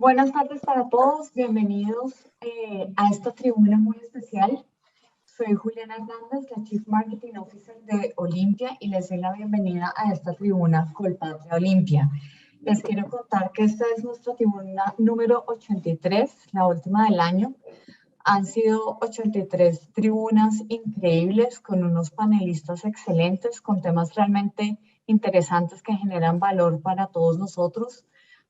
Buenas tardes para todos, bienvenidos a esta tribuna muy especial. Soy Juliana Hernández, la Chief Marketing Officer de Olimpia y les doy la bienvenida a esta tribuna Colpatria Olimpia. Les quiero contar que esta es nuestra tribuna número 83, la última del año. Han sido 83 tribunas increíbles con unos panelistas excelentes, con temas realmente interesantes que generan valor para todos nosotros,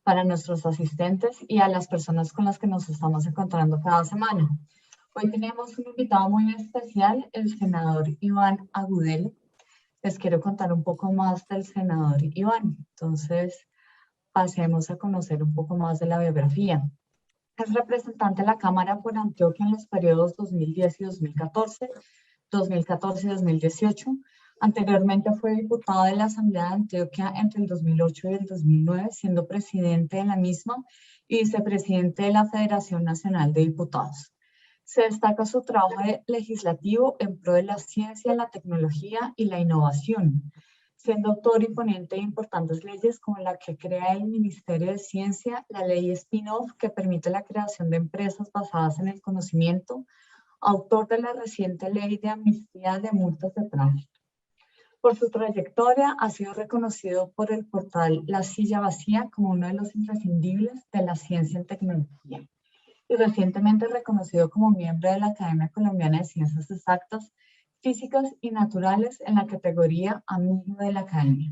para nuestros asistentes y a las personas con las que nos estamos encontrando cada semana. Hoy tenemos un invitado muy especial, el senador Iván Agudelo. Les quiero contar un poco más del senador Iván. Entonces, pasemos a conocer un poco más de la biografía. Es representante de la Cámara por Antioquia en los periodos 2010 y 2014, 2014 y 2018. Anteriormente fue diputado de la Asamblea de Antioquia entre el 2008 y el 2009, siendo presidente de la misma y vicepresidente de la Federación Nacional de Diputados. Se destaca su trabajo legislativo en pro de la ciencia, la tecnología y la innovación, siendo autor y ponente de importantes leyes como la que crea el Ministerio de Ciencia, la ley Spin-off que permite la creación de empresas basadas en el conocimiento, autor de la reciente ley de amnistía de multas de tránsito. Por su trayectoria ha sido reconocido por el portal La Silla Vacía como uno de los imprescindibles de la ciencia en tecnología y recientemente reconocido como miembro de la Academia Colombiana de Ciencias Exactas, Físicas y Naturales en la categoría Amigo de la Academia.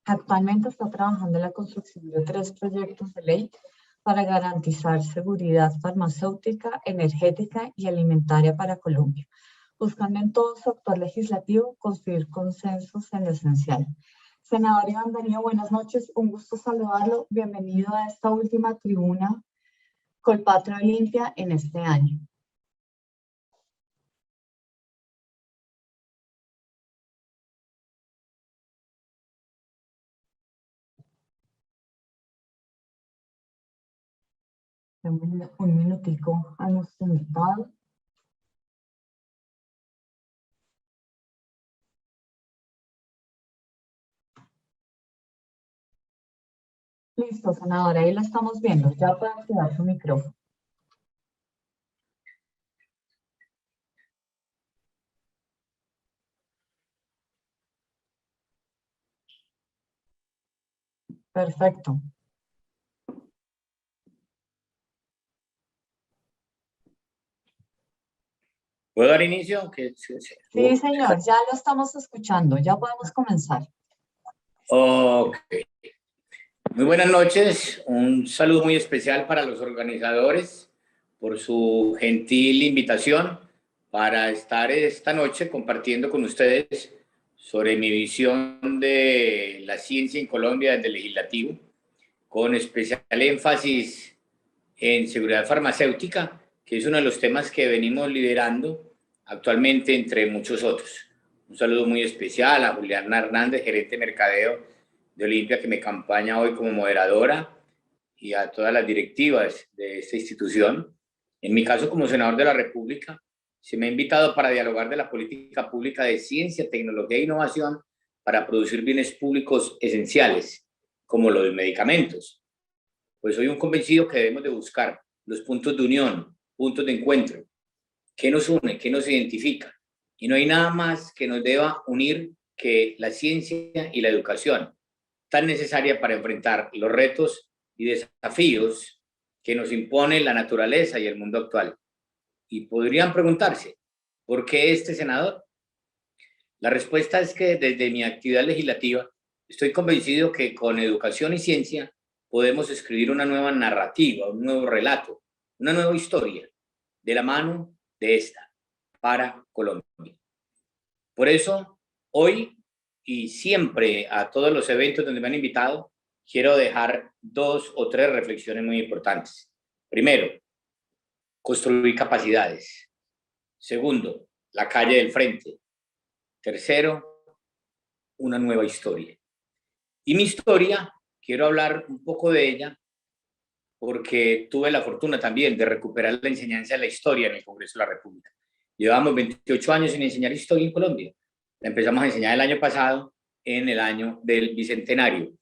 Actualmente está trabajando en la construcción de 3 proyectos de ley para garantizar seguridad farmacéutica, energética y alimentaria para Colombia, buscando en todo su actuar legislativo construir consensos en lo esencial. Senador Iván Darío, buenas noches, un gusto saludarlo. Bienvenido a esta última tribuna Colpatria Olimpia en este año. Un minutico a nuestro invitado. Listo, senadora, ahí la estamos viendo. Ya puede activar su micrófono. Perfecto. ¿Puedo dar inicio? Sí, señor, ya lo estamos escuchando. Ya podemos comenzar. Ok. Muy buenas noches. Un saludo muy especial para los organizadores por su gentil invitación para estar esta noche compartiendo con ustedes sobre mi visión de la ciencia en Colombia desde el legislativo, con especial énfasis en seguridad farmacéutica, que es uno de los temas que venimos liderando actualmente entre muchos otros. Un saludo muy especial a Juliana Hernández, gerente de mercadeo de Olimpia, que me acompaña hoy como moderadora, y a todas las directivas de esta institución. En mi caso, como senador de la República, se me ha invitado para dialogar de la política pública de ciencia, tecnología e innovación para producir bienes públicos esenciales, como los medicamentos. Pues soy un convencido que debemos de buscar los puntos de unión, puntos de encuentro. ¿Qué nos une? ¿Qué nos identifica? Y no hay nada más que nos deba unir que la ciencia y la educación, tan necesaria para enfrentar los retos y desafíos que nos impone la naturaleza y el mundo actual. Y podrían preguntarse, ¿por qué este senador? La respuesta es que desde mi actividad legislativa estoy convencido que con educación y ciencia podemos escribir una nueva narrativa, un nuevo relato, una nueva historia de la mano de esta para Colombia. Por eso, hoy y siempre a todos los eventos donde me han invitado, quiero dejar 2 o 3 reflexiones muy importantes. Primero, construir capacidades. Segundo, la calle del frente. Tercero, una nueva historia. Y mi historia, quiero hablar un poco de ella porque tuve la fortuna también de recuperar la enseñanza de la historia en el Congreso de la República. Llevamos 28 años sin enseñar historia en Colombia. La empezamos a enseñar el año pasado, en el año del Bicentenario.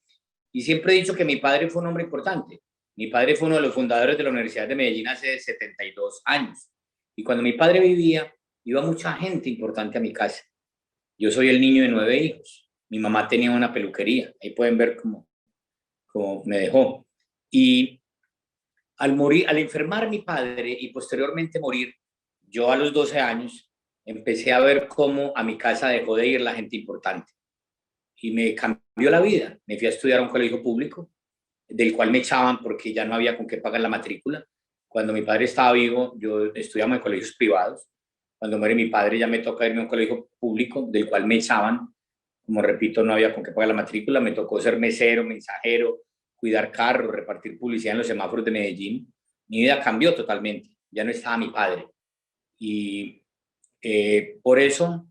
Y siempre he dicho que mi padre fue un hombre importante, Mi padre fue uno de los fundadores de la Universidad de Medellín hace 72 años. Y cuando mi padre vivía, iba mucha gente importante a mi casa. Yo soy el niño de 9 hijos. Mi mamá tenía una peluquería. Ahí pueden ver cómo me dejó. Y al morir, al enfermar mi padre y posteriormente morir, yo a los 12 años empecé a ver cómo a mi casa dejó de ir la gente importante. Y me cambió la vida. Me fui a estudiar a un colegio público, del cual me echaban porque ya no había con qué pagar la matrícula. Cuando mi padre estaba vivo, yo estudiaba en colegios privados. Cuando muere mi padre, ya me toca irme a un colegio público, del cual me echaban. Como repito, no había con qué pagar la matrícula. Me tocó ser mesero, mensajero, cuidar carros, repartir publicidad en los semáforos de Medellín. Mi vida cambió totalmente. Ya no estaba mi padre. Y por eso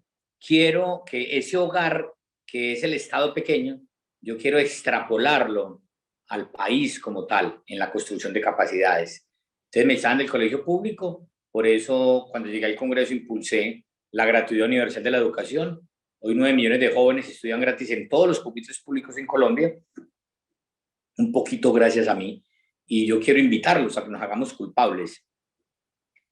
quiero que ese hogar, que es el Estado pequeño, yo quiero extrapolarlo al país como tal, en la construcción de capacidades. Entonces me estaban del colegio público, por eso cuando llegué al Congreso impulsé la gratuidad universal de la educación. Hoy 9 millones de jóvenes estudian gratis en todos los pupitres públicos en Colombia, un poquito gracias a mí, y yo quiero invitarlos a que nos hagamos culpables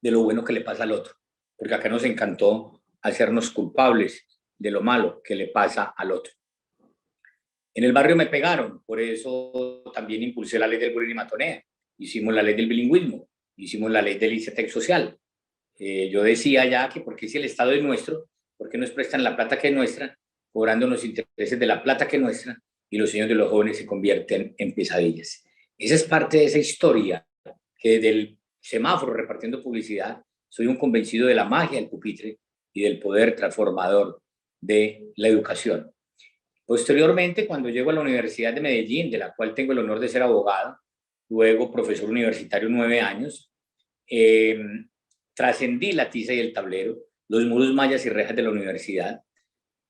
de lo bueno que le pasa al otro, porque acá nos encantó hacernos culpables de lo malo que le pasa al otro. En el barrio me pegaron, por eso también impulsé la ley del bullying y matoneo. Hicimos la ley del bilingüismo, hicimos la ley del ICETEX social. Yo decía ya que porque si el Estado es nuestro, ¿por qué nos prestan la plata que es nuestra, cobrando los intereses de la plata que es nuestra, y los sueños de los jóvenes se convierten en pesadillas? Esa es parte de esa historia, que desde el semáforo repartiendo publicidad, soy un convencido de la magia del pupitre y del poder transformador de la educación. Posteriormente, cuando llego a la Universidad de Medellín, de la cual tengo el honor de ser abogado, luego profesor universitario 9 años, trascendí la tiza y el tablero, los muros, mallas y rejas de la universidad,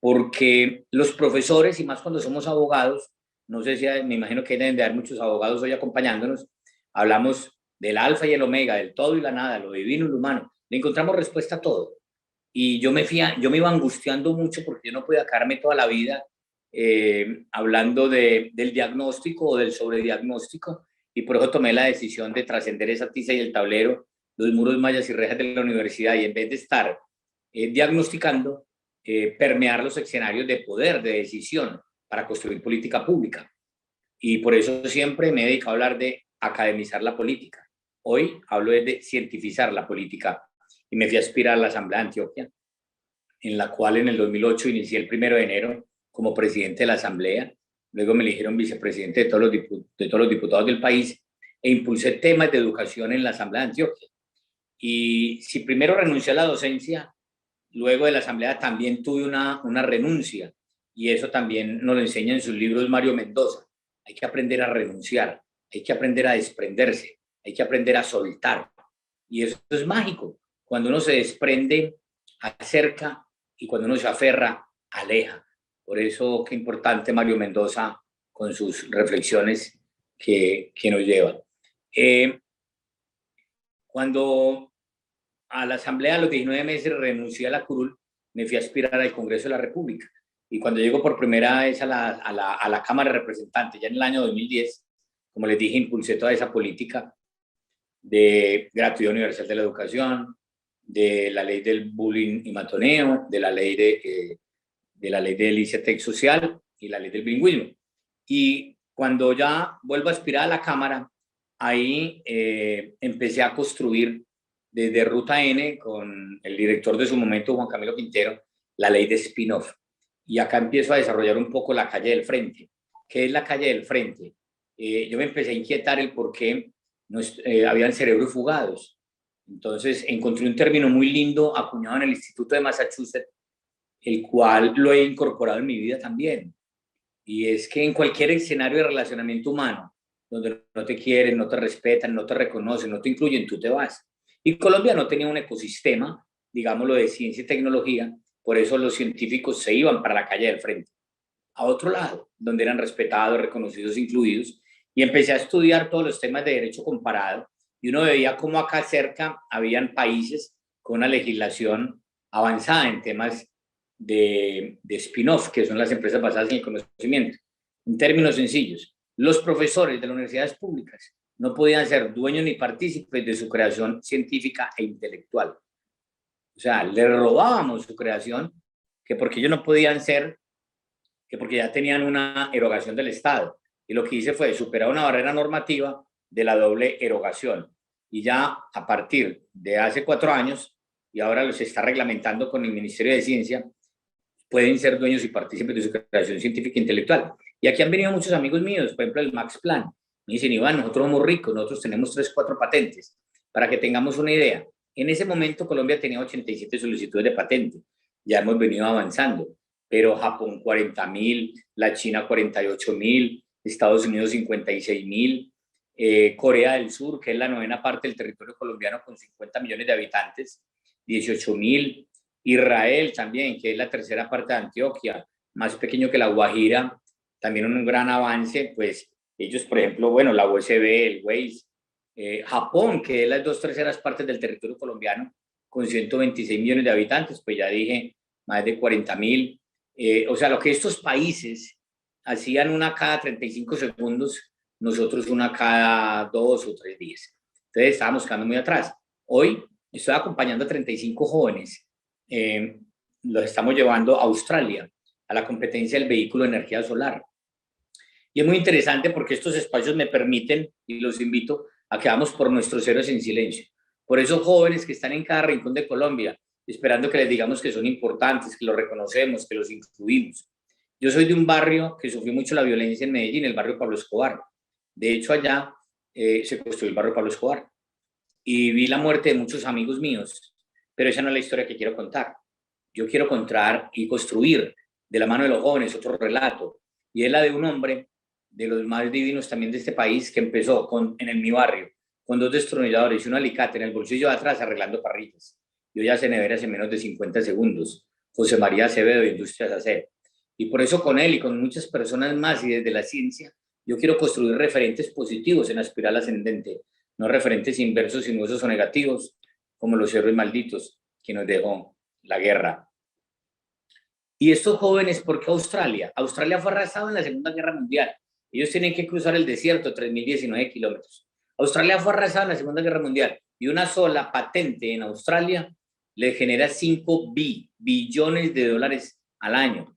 porque los profesores, y más cuando somos abogados, no sé si me imagino que deben de haber muchos abogados hoy acompañándonos, hablamos del alfa y el omega, del todo y la nada, lo divino y lo humano, le encontramos respuesta a todo. Y yo me iba angustiando mucho porque yo no podía quedarme toda la vida hablando del diagnóstico o del sobrediagnóstico, y por eso tomé la decisión de trascender esa tiza y el tablero, los muros, mallas y rejas de la universidad, y en vez de estar diagnosticando, permear los escenarios de poder, de decisión, para construir política pública. Y por eso siempre me he dedicado a hablar de academizar la política. Hoy hablo de cientificar la política, y me fui a aspirar a la Asamblea de Antioquia, en la cual en el 2008 inicié el 1 de enero como presidente de la Asamblea. Luego me eligieron vicepresidente de todos los diputados del país, e impulsé temas de educación en la Asamblea de Antioquia. Y si primero renuncié a la docencia, luego de la Asamblea también tuve una renuncia, y eso también nos lo enseña en sus libros Mario Mendoza. Hay que aprender a renunciar, hay que aprender a desprenderse, hay que aprender a soltar. Y eso es mágico. Cuando uno se desprende, acerca, y cuando uno se aferra, aleja. Por eso, qué importante Mario Mendoza con sus reflexiones que nos llevan. Cuando a la Asamblea a los 19 meses renuncié a la curul, me fui a aspirar al Congreso de la República. Y cuando llego por primera vez a la Cámara de Representantes, ya en el año 2010, como les dije, impulsé toda esa política de gratuidad universal de la educación, de la ley del bullying y matoneo, de la ley del ICETEX social y la ley del bilingüismo. Y cuando ya vuelvo a aspirar a la Cámara, ahí empecé a construir desde Ruta N, con el director de su momento, Juan Camilo Quintero, la ley de spin-off. Y acá empiezo a desarrollar un poco la calle del frente. ¿Qué es la calle del frente? Yo me empecé a inquietar el por qué habían cerebros fugados. Entonces encontré un término muy lindo acuñado en el Instituto de Massachusetts, el cual lo he incorporado en mi vida también. Y es que en cualquier escenario de relacionamiento humano, donde no te quieren, no te respetan, no te reconocen, no te incluyen, tú te vas. Y Colombia no tenía un ecosistema, digámoslo, de ciencia y tecnología, por eso los científicos se iban para la calle del frente, a otro lado, donde eran respetados, reconocidos, incluidos, y empecé a estudiar todos los temas de derecho comparado, y uno veía cómo acá cerca habían países con una legislación avanzada en temas de spin-off, que son las empresas basadas en el conocimiento. En términos sencillos, los profesores de las universidades públicas no podían ser dueños ni partícipes de su creación científica e intelectual. O sea, le robábamos su creación, que porque ellos no podían ser, que porque ya tenían una erogación del Estado. Y lo que hice fue superar una barrera normativa de la doble erogación. Y ya a partir de hace 4 años, y ahora los está reglamentando con el Ministerio de Ciencia, pueden ser dueños y partícipes de su creación científica e intelectual. Y aquí han venido muchos amigos míos, por ejemplo, el Max Planck. Me dicen, Iván, nosotros somos ricos, nosotros tenemos 3, 4 patentes. Para que tengamos una idea, en ese momento Colombia tenía 87 solicitudes de patente. Ya hemos venido avanzando, pero Japón 40.000, la China 48.000, Estados Unidos 56.000, Corea del Sur, que es la 9ª parte del territorio colombiano con 50 millones de habitantes, 18.000, Israel también, que es la 3ª parte de Antioquia, más pequeño que la Guajira, también un gran avance, pues ellos, por ejemplo, bueno, la USB, el Waze, Japón, que es las 2/3 partes del territorio colombiano, con 126 millones de habitantes, pues ya dije, más de 40.000. O sea, lo que estos países hacían una cada 35 segundos, nosotros una cada 2 o 3 días. Entonces estábamos quedando muy atrás. Hoy estoy acompañando a 35 jóvenes, los estamos llevando a Australia, a la competencia del vehículo de energía solar. Y es muy interesante porque estos espacios me permiten, y los invito, a que vamos por nuestros héroes en silencio. Por esos jóvenes que están en cada rincón de Colombia, esperando que les digamos que son importantes, que los reconocemos, que los incluimos. Yo soy de un barrio que sufrió mucho la violencia en Medellín, el barrio Pablo Escobar. De hecho, allá se construyó el barrio Pablo Escobar. Y vi la muerte de muchos amigos míos, pero esa no es la historia que quiero contar. Yo quiero contar y construir de la mano de los jóvenes otro relato, y es la de un hombre de los más divinos también de este país, que empezó en mi barrio, con 2 destornilladores y un alicate en el bolsillo de atrás arreglando parrillas. Y hoy hace neveras en menos de 50 segundos. José María Acevedo, de Industrias Acero. Y por eso con él y con muchas personas más y desde la ciencia, yo quiero construir referentes positivos en la espiral ascendente, no referentes inversos, sinuosos o negativos, como los héroes malditos que nos dejó la guerra. Y estos jóvenes, ¿por qué Australia? Australia fue arrasado en la Segunda Guerra Mundial. Ellos tienen que cruzar el desierto, 3.019 kilómetros. Australia fue arrasada en la Segunda Guerra Mundial y una sola patente en Australia le genera 5 billones de dólares al año.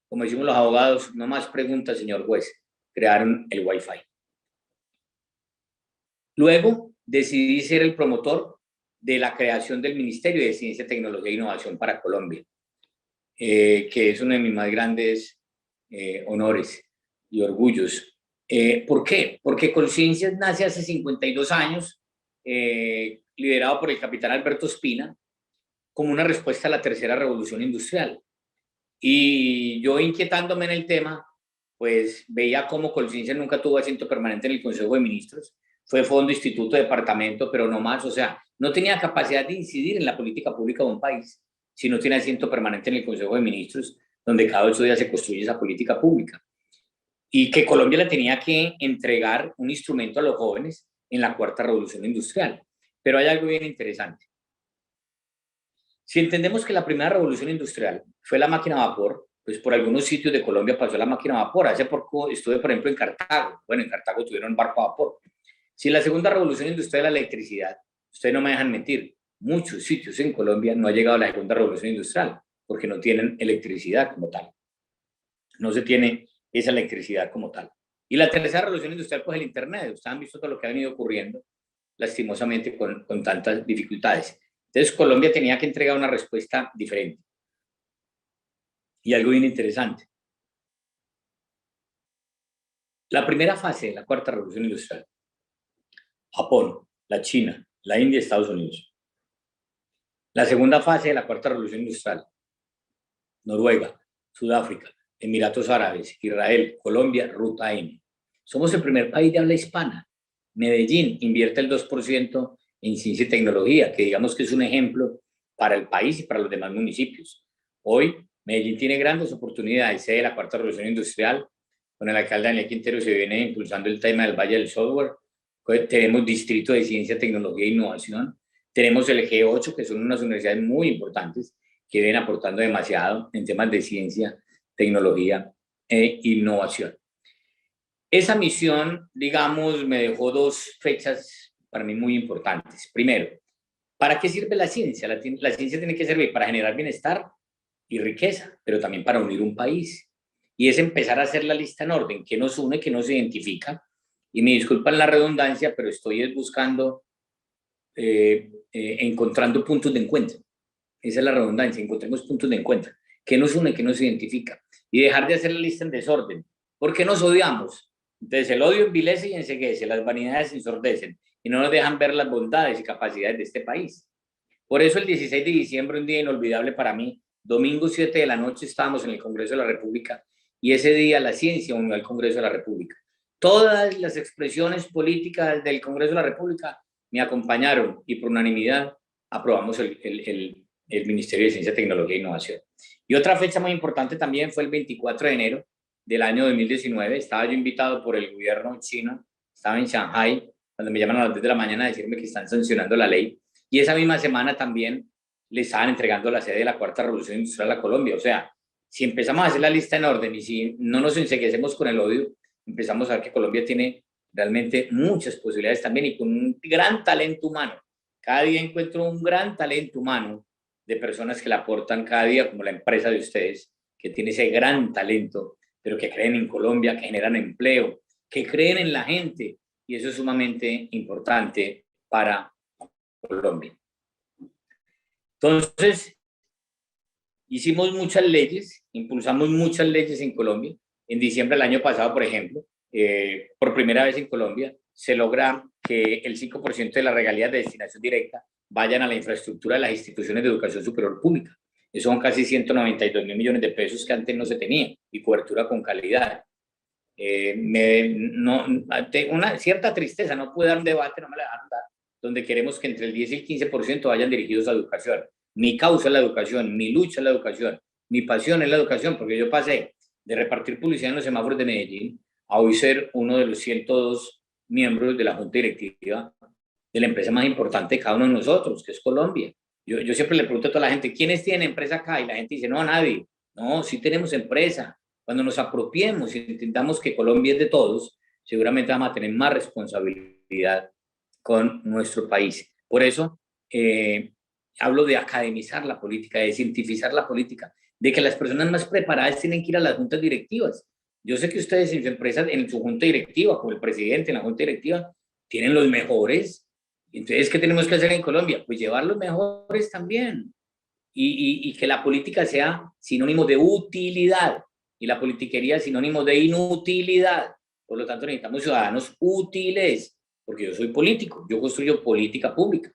Como decimos los abogados, no más preguntas, señor juez, crearon el Wi-Fi. Luego decidí ser el promotor de la creación del Ministerio de Ciencia, Tecnología e Innovación para Colombia, que es uno de mis más grandes honores y orgullos. ¿Por qué? Porque Colciencias nace hace 52 años, liderado por el capitán Alberto Espina, como una respuesta a la tercera revolución industrial. Y yo, inquietándome en el tema, pues veía cómo Colciencias nunca tuvo asiento permanente en el Consejo de Ministros, fue fondo, instituto, departamento, pero no más. O sea, no tenía capacidad de incidir en la política pública de un país si no tiene asiento permanente en el Consejo de Ministros, donde cada 8 días se construye esa política pública. Y que Colombia le tenía que entregar un instrumento a los jóvenes en la 4ª revolución industrial. Pero hay algo bien interesante. Si entendemos que la primera revolución industrial fue la máquina a vapor, pues por algunos sitios de Colombia pasó la máquina a vapor. Hace poco estuve, por ejemplo, en Cartago. Bueno, en Cartago tuvieron barco a vapor. Si la segunda revolución industrial es la electricidad, ustedes no me dejan mentir, muchos sitios en Colombia no ha llegado a la segunda revolución industrial porque no tienen electricidad como tal. No se tiene esa electricidad como tal. Y la tercera revolución industrial, pues el Internet. Ustedes han visto todo lo que ha venido ocurriendo, lastimosamente, con tantas dificultades. Entonces, Colombia tenía que entregar una respuesta diferente. Y algo bien interesante. La primera fase de la 4ª revolución industrial, Japón, la China, la India y Estados Unidos. La segunda fase de la 4ª revolución industrial, Noruega, Sudáfrica, Emiratos Árabes, Israel, Colombia, Ruta M. Somos el primer país de habla hispana. Medellín invierte el 2% en ciencia y tecnología, que digamos que es un ejemplo para el país y para los demás municipios. Hoy, Medellín tiene grandes oportunidades, sede de la 4ª revolución industrial. Con el alcalde Daniel Quintero se viene impulsando el tema del Valle del Software. Tenemos Distrito de Ciencia, Tecnología e Innovación. Tenemos el G8, que son unas universidades muy importantes que vienen aportando demasiado en temas de ciencia, tecnología e innovación. Esa misión, digamos, me dejó dos fechas para mí muy importantes. Primero, ¿para qué sirve la ciencia? La ciencia tiene que servir para generar bienestar y riqueza, pero también para unir un país. Y es empezar a hacer la lista en orden, qué nos une, qué nos identifica. Y me disculpan la redundancia, pero estoy buscando, encontrando puntos de encuentro. Esa es la redundancia, encontremos puntos de encuentro. ¿Qué nos une, qué nos identifica? Y dejar de hacer la lista en desorden. ¿Por qué nos odiamos? Entonces el odio envilece y enceguece, las vanidades ensordecen y no nos dejan ver las bondades y capacidades de este país. Por eso el 16 de diciembre, un día inolvidable para mí, domingo 7 de la noche estábamos en el Congreso de la República y ese día la ciencia unió al Congreso de la República. Todas las expresiones políticas del Congreso de la República me acompañaron y por unanimidad aprobamos el Ministerio de Ciencia, Tecnología e Innovación. Y otra fecha muy importante también fue el 24 de enero del año 2019. Estaba yo invitado por el gobierno chino, estaba en Shanghai, cuando me llaman a las 10 de la mañana a decirme que están sancionando la ley. Y esa misma semana también le estaban entregando la sede de la Cuarta Revolución Industrial a Colombia. O sea, si empezamos a hacer la lista en orden y si no nos enseguecemos con el odio, empezamos a ver que Colombia tiene realmente muchas posibilidades también y con un gran talento humano. Cada día encuentro un gran talento humano de personas que le aportan cada día, como la empresa de ustedes, que tiene ese gran talento, pero que creen en Colombia, que generan empleo, que creen en la gente, y eso es sumamente importante para Colombia. Entonces, hicimos muchas leyes, impulsamos muchas leyes en Colombia. En diciembre del año pasado, por ejemplo, por primera vez en Colombia, se logra que el 5% de las regalías de destinación directa vayan a la infraestructura de las instituciones de educación superior pública. Eso son casi 192.000 millones de pesos que antes no se tenía y cobertura con calidad. Una cierta tristeza, no puede dar un debate, no me la dejaron dar, donde queremos que entre el 10 y el 15% vayan dirigidos a educación. Mi causa es la educación, mi lucha es la educación, mi pasión es la educación, porque yo pasé de repartir publicidad en los semáforos de Medellín a hoy ser uno de los 102 miembros de la junta directiva de la empresa más importante de cada uno de nosotros, que es Colombia. Yo siempre le pregunto a toda la gente, ¿quiénes tienen empresa acá? Y la gente dice, no, nadie. No, sí tenemos empresa. Cuando nos apropiemos y entendamos que Colombia es de todos, seguramente vamos a tener más responsabilidad con nuestro país. Por eso hablo de academizar la política, de cientificar la política, de que las personas más preparadas tienen que ir a las juntas directivas. Yo sé que ustedes en su empresa, en su junta directiva, como el presidente en la junta directiva, tienen los mejores. Entonces, ¿qué tenemos que hacer en Colombia? Pues llevar los mejores también. Y que la política sea sinónimo de utilidad y la politiquería sinónimo de inutilidad. Por lo tanto, necesitamos ciudadanos útiles, porque yo soy político, yo construyo política pública.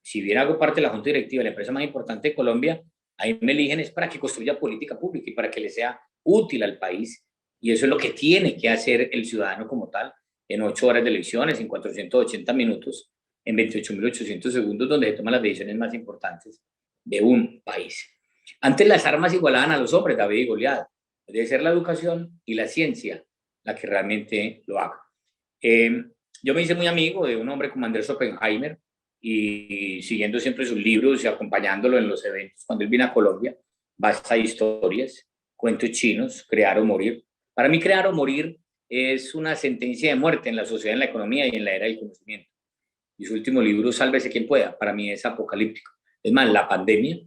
Si bien hago parte de la junta directiva de la empresa más importante de Colombia, ahí me eligen es para que construya política pública y para que le sea útil al país. Y eso es lo que tiene que hacer el ciudadano como tal, en 8 horas de elecciones, en 480 minutos, en 28.800 segundos, donde se toman las decisiones más importantes de un país. Antes las armas igualaban a los hombres, David y Goliat. Debe ser la educación y la ciencia la que realmente lo haga. Yo me hice muy amigo de un hombre como Andrés Oppenheimer y siguiendo siempre sus libros y acompañándolo en los eventos. Cuando él vino a Colombia, basta historias, cuentos chinos, crear o morir. Para mí, crear o morir es una sentencia de muerte en la sociedad, en la economía y en la era del conocimiento. Y su último libro, Sálvese quien pueda, para mí es apocalíptico. Es más, la pandemia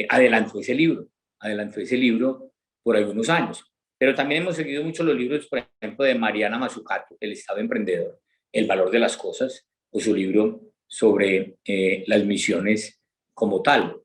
adelantó ese libro por algunos años. Pero también hemos seguido mucho los libros, por ejemplo, de Mariana Mazzucato, El Estado Emprendedor, El Valor de las Cosas, o su libro sobre las misiones como tal.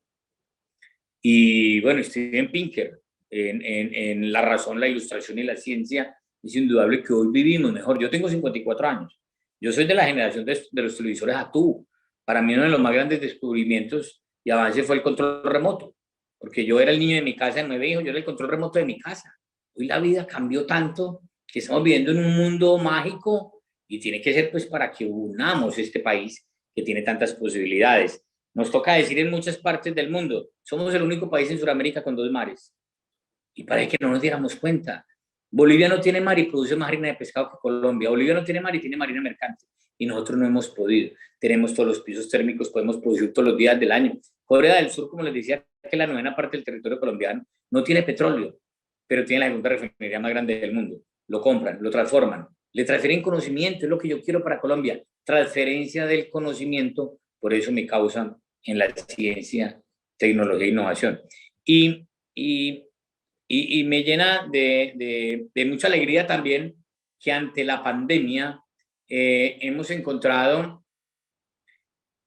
Y bueno, Steven Pinker, en La Razón, la Ilustración y la Ciencia, es indudable que hoy vivimos mejor. Yo tengo 54 años. Yo soy de la generación de los televisores a tubo. Para mí uno de los más grandes descubrimientos y avances fue el control remoto, porque yo era el niño de mi casa de 9 hijos, yo era el control remoto de mi casa. Hoy la vida cambió tanto que estamos viviendo en un mundo mágico y tiene que ser pues para que unamos este país que tiene tantas posibilidades. Nos toca decir en muchas partes del mundo, somos el único país en Sudamérica con 2 mares. Y parece que no nos diéramos cuenta. Bolivia no tiene mar y produce más harina de pescado que Colombia. Bolivia no tiene mar y tiene marina mercante. Y nosotros no hemos podido. Tenemos todos los pisos térmicos, podemos producir todos los días del año. Corea del Sur, como les decía, que la 9ª parte del territorio colombiano no tiene petróleo, pero tiene la segunda refinería más grande del mundo. lo compran, lo transforman, le transfieren conocimiento, es lo que yo quiero para Colombia, transferencia del conocimiento, por eso me causa en la ciencia, tecnología e innovación. Y me llena de mucha alegría también que ante la pandemia hemos encontrado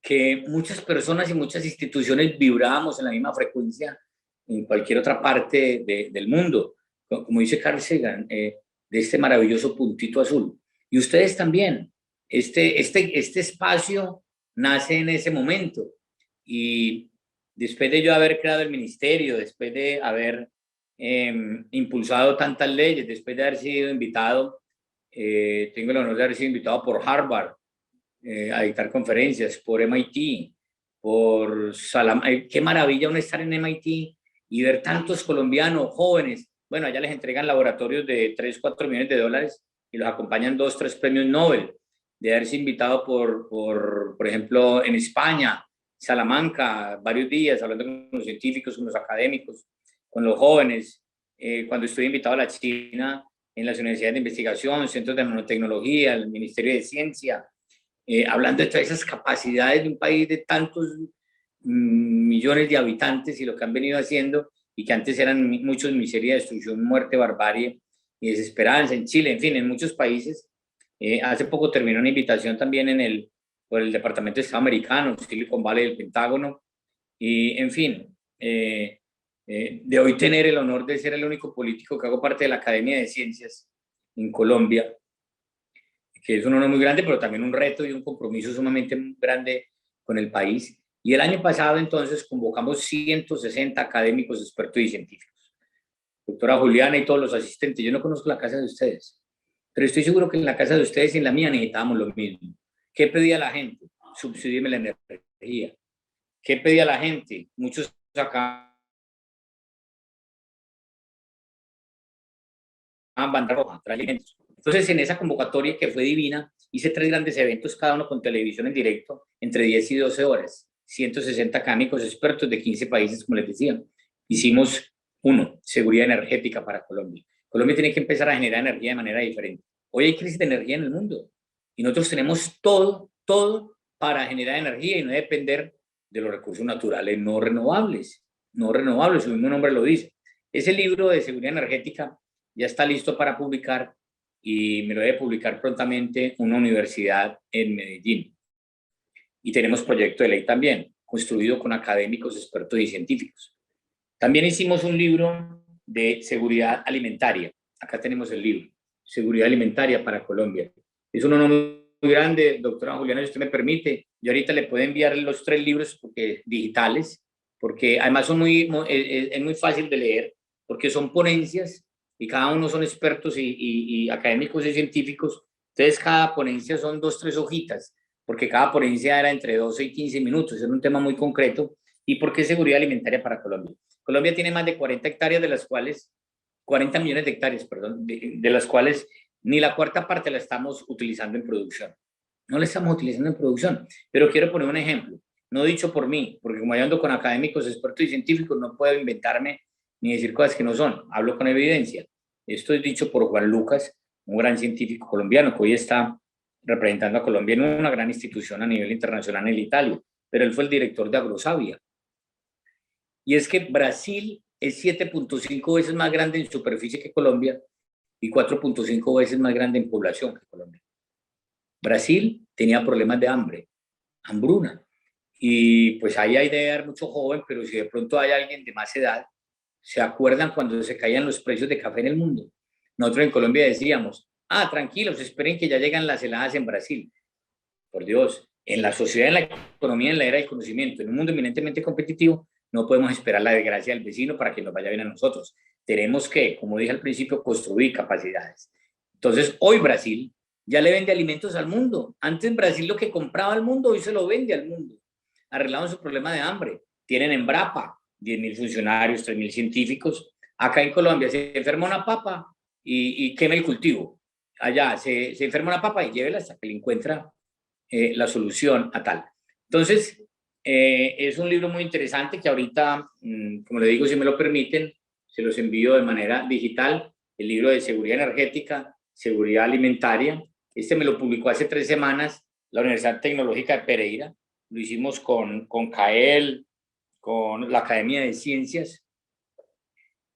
que muchas personas y muchas instituciones vibrábamos en la misma frecuencia en cualquier otra parte del mundo, como dice Carl Sagan, de este maravilloso puntito azul. Y ustedes también, este espacio nace en ese momento. Y después de yo haber creado el ministerio, después de haber impulsado tantas leyes, después de haber sido invitado, tengo el honor de haber sido invitado por Harvard, a dictar conferencias, por MIT, por Salamanca. Qué maravilla uno estar en MIT y ver tantos colombianos jóvenes. Bueno, allá les entregan laboratorios de 3, 4 millones de dólares y los acompañan 2, 3 premios Nobel. De haberse invitado por ejemplo, en España, Salamanca, varios días, hablando con los científicos, con los académicos, con los jóvenes. Cuando estuve invitado a la China, en las universidades de investigación, centros de nanotecnología, el Ministerio de Ciencia, hablando de todas esas capacidades de un país de tantos millones de habitantes y lo que han venido haciendo, y que antes eran muchos miseria, destrucción, muerte, barbarie y desesperanza en Chile, en fin, en muchos países. Hace poco terminó una invitación también por el Departamento de Estado americano, Silicon Valley del Pentágono, y en fin, de hoy tener el honor de ser el único político que hago parte de la Academia de Ciencias en Colombia, que es un honor muy grande, pero también un reto y un compromiso sumamente grande con el país. Y el año pasado, entonces, convocamos 160 académicos, expertos y científicos. Doctora Juliana y todos los asistentes, yo no conozco la casa de ustedes, pero estoy seguro que en la casa de ustedes y en la mía necesitábamos lo mismo. ¿Qué pedía la gente? Subsídieme la energía. ¿Qué pedía la gente? Muchos acá banda roja, trae alimentos. Entonces, en esa convocatoria que fue divina, hice 3 grandes eventos, cada uno con televisión en directo, entre 10 y 12 horas. 160 académicos expertos de 15 países, como les decía. Hicimos uno, seguridad energética para Colombia. Colombia tiene que empezar a generar energía de manera diferente. Hoy hay crisis de energía en el mundo y nosotros tenemos todo para generar energía y no depender de los recursos naturales no renovables. No renovables, su mismo nombre lo dice. Ese libro de seguridad energética ya está listo para publicar y me lo debe publicar prontamente una universidad en Medellín. Y tenemos proyecto de ley también, construido con académicos, expertos y científicos. También hicimos un libro de seguridad alimentaria. Acá tenemos el libro, Seguridad Alimentaria para Colombia. Es un honor muy grande, doctora Juliana, si usted me permite. Yo ahorita le puedo enviar los 3 libros digitales, porque además es muy fácil de leer, porque son ponencias y cada uno son expertos y académicos y científicos. Entonces, cada ponencia son 2, 3 hojitas, porque cada ponencia era entre 12 y 15 minutos. Era un tema muy concreto. ¿Y por qué seguridad alimentaria para Colombia? Colombia tiene más de 40 hectáreas, de las cuales, 40 millones de hectáreas, perdón, de las cuales ni la cuarta parte la estamos utilizando en producción. No la estamos utilizando en producción. Pero quiero poner un ejemplo, no dicho por mí, porque como yo ando con académicos, expertos y científicos, no puedo inventarme ni decir cosas que no son. Hablo con evidencia. Esto es dicho por Juan Lucas, un gran científico colombiano que hoy está representando a Colombia en una gran institución a nivel internacional en Italia, pero él fue el director de Agrosavia. Y es que Brasil es 7.5 veces más grande en superficie que Colombia y 4.5 veces más grande en población que Colombia. Brasil tenía problemas de hambre, hambruna, y pues ahí hay de haber mucho joven, pero si de pronto hay alguien de más edad, ¿se acuerdan cuando se caían los precios de café en el mundo? Nosotros en Colombia decíamos, tranquilos, esperen que ya llegan las heladas en Brasil. Por Dios, en la sociedad, en la economía, en la era del conocimiento, en un mundo eminentemente competitivo, no podemos esperar la desgracia del vecino para que nos vaya bien a nosotros. Tenemos que, como dije al principio, construir capacidades. Entonces, hoy Brasil ya le vende alimentos al mundo. Antes Brasil lo que compraba al mundo, hoy se lo vende al mundo. Arreglaron su problema de hambre. Tienen Embrapa, 10.000 funcionarios, 3.000 científicos. Acá en Colombia se enferma una papa y quema el cultivo. Allá se enferma una papa y llévela hasta que le encuentra la solución a tal. Entonces, es un libro muy interesante que ahorita, como le digo, si me lo permiten, se los envío de manera digital el libro de seguridad energética, seguridad alimentaria. Este me lo publicó hace 3 semanas la Universidad Tecnológica de Pereira. Lo hicimos con CAEL, con la Academia de Ciencias.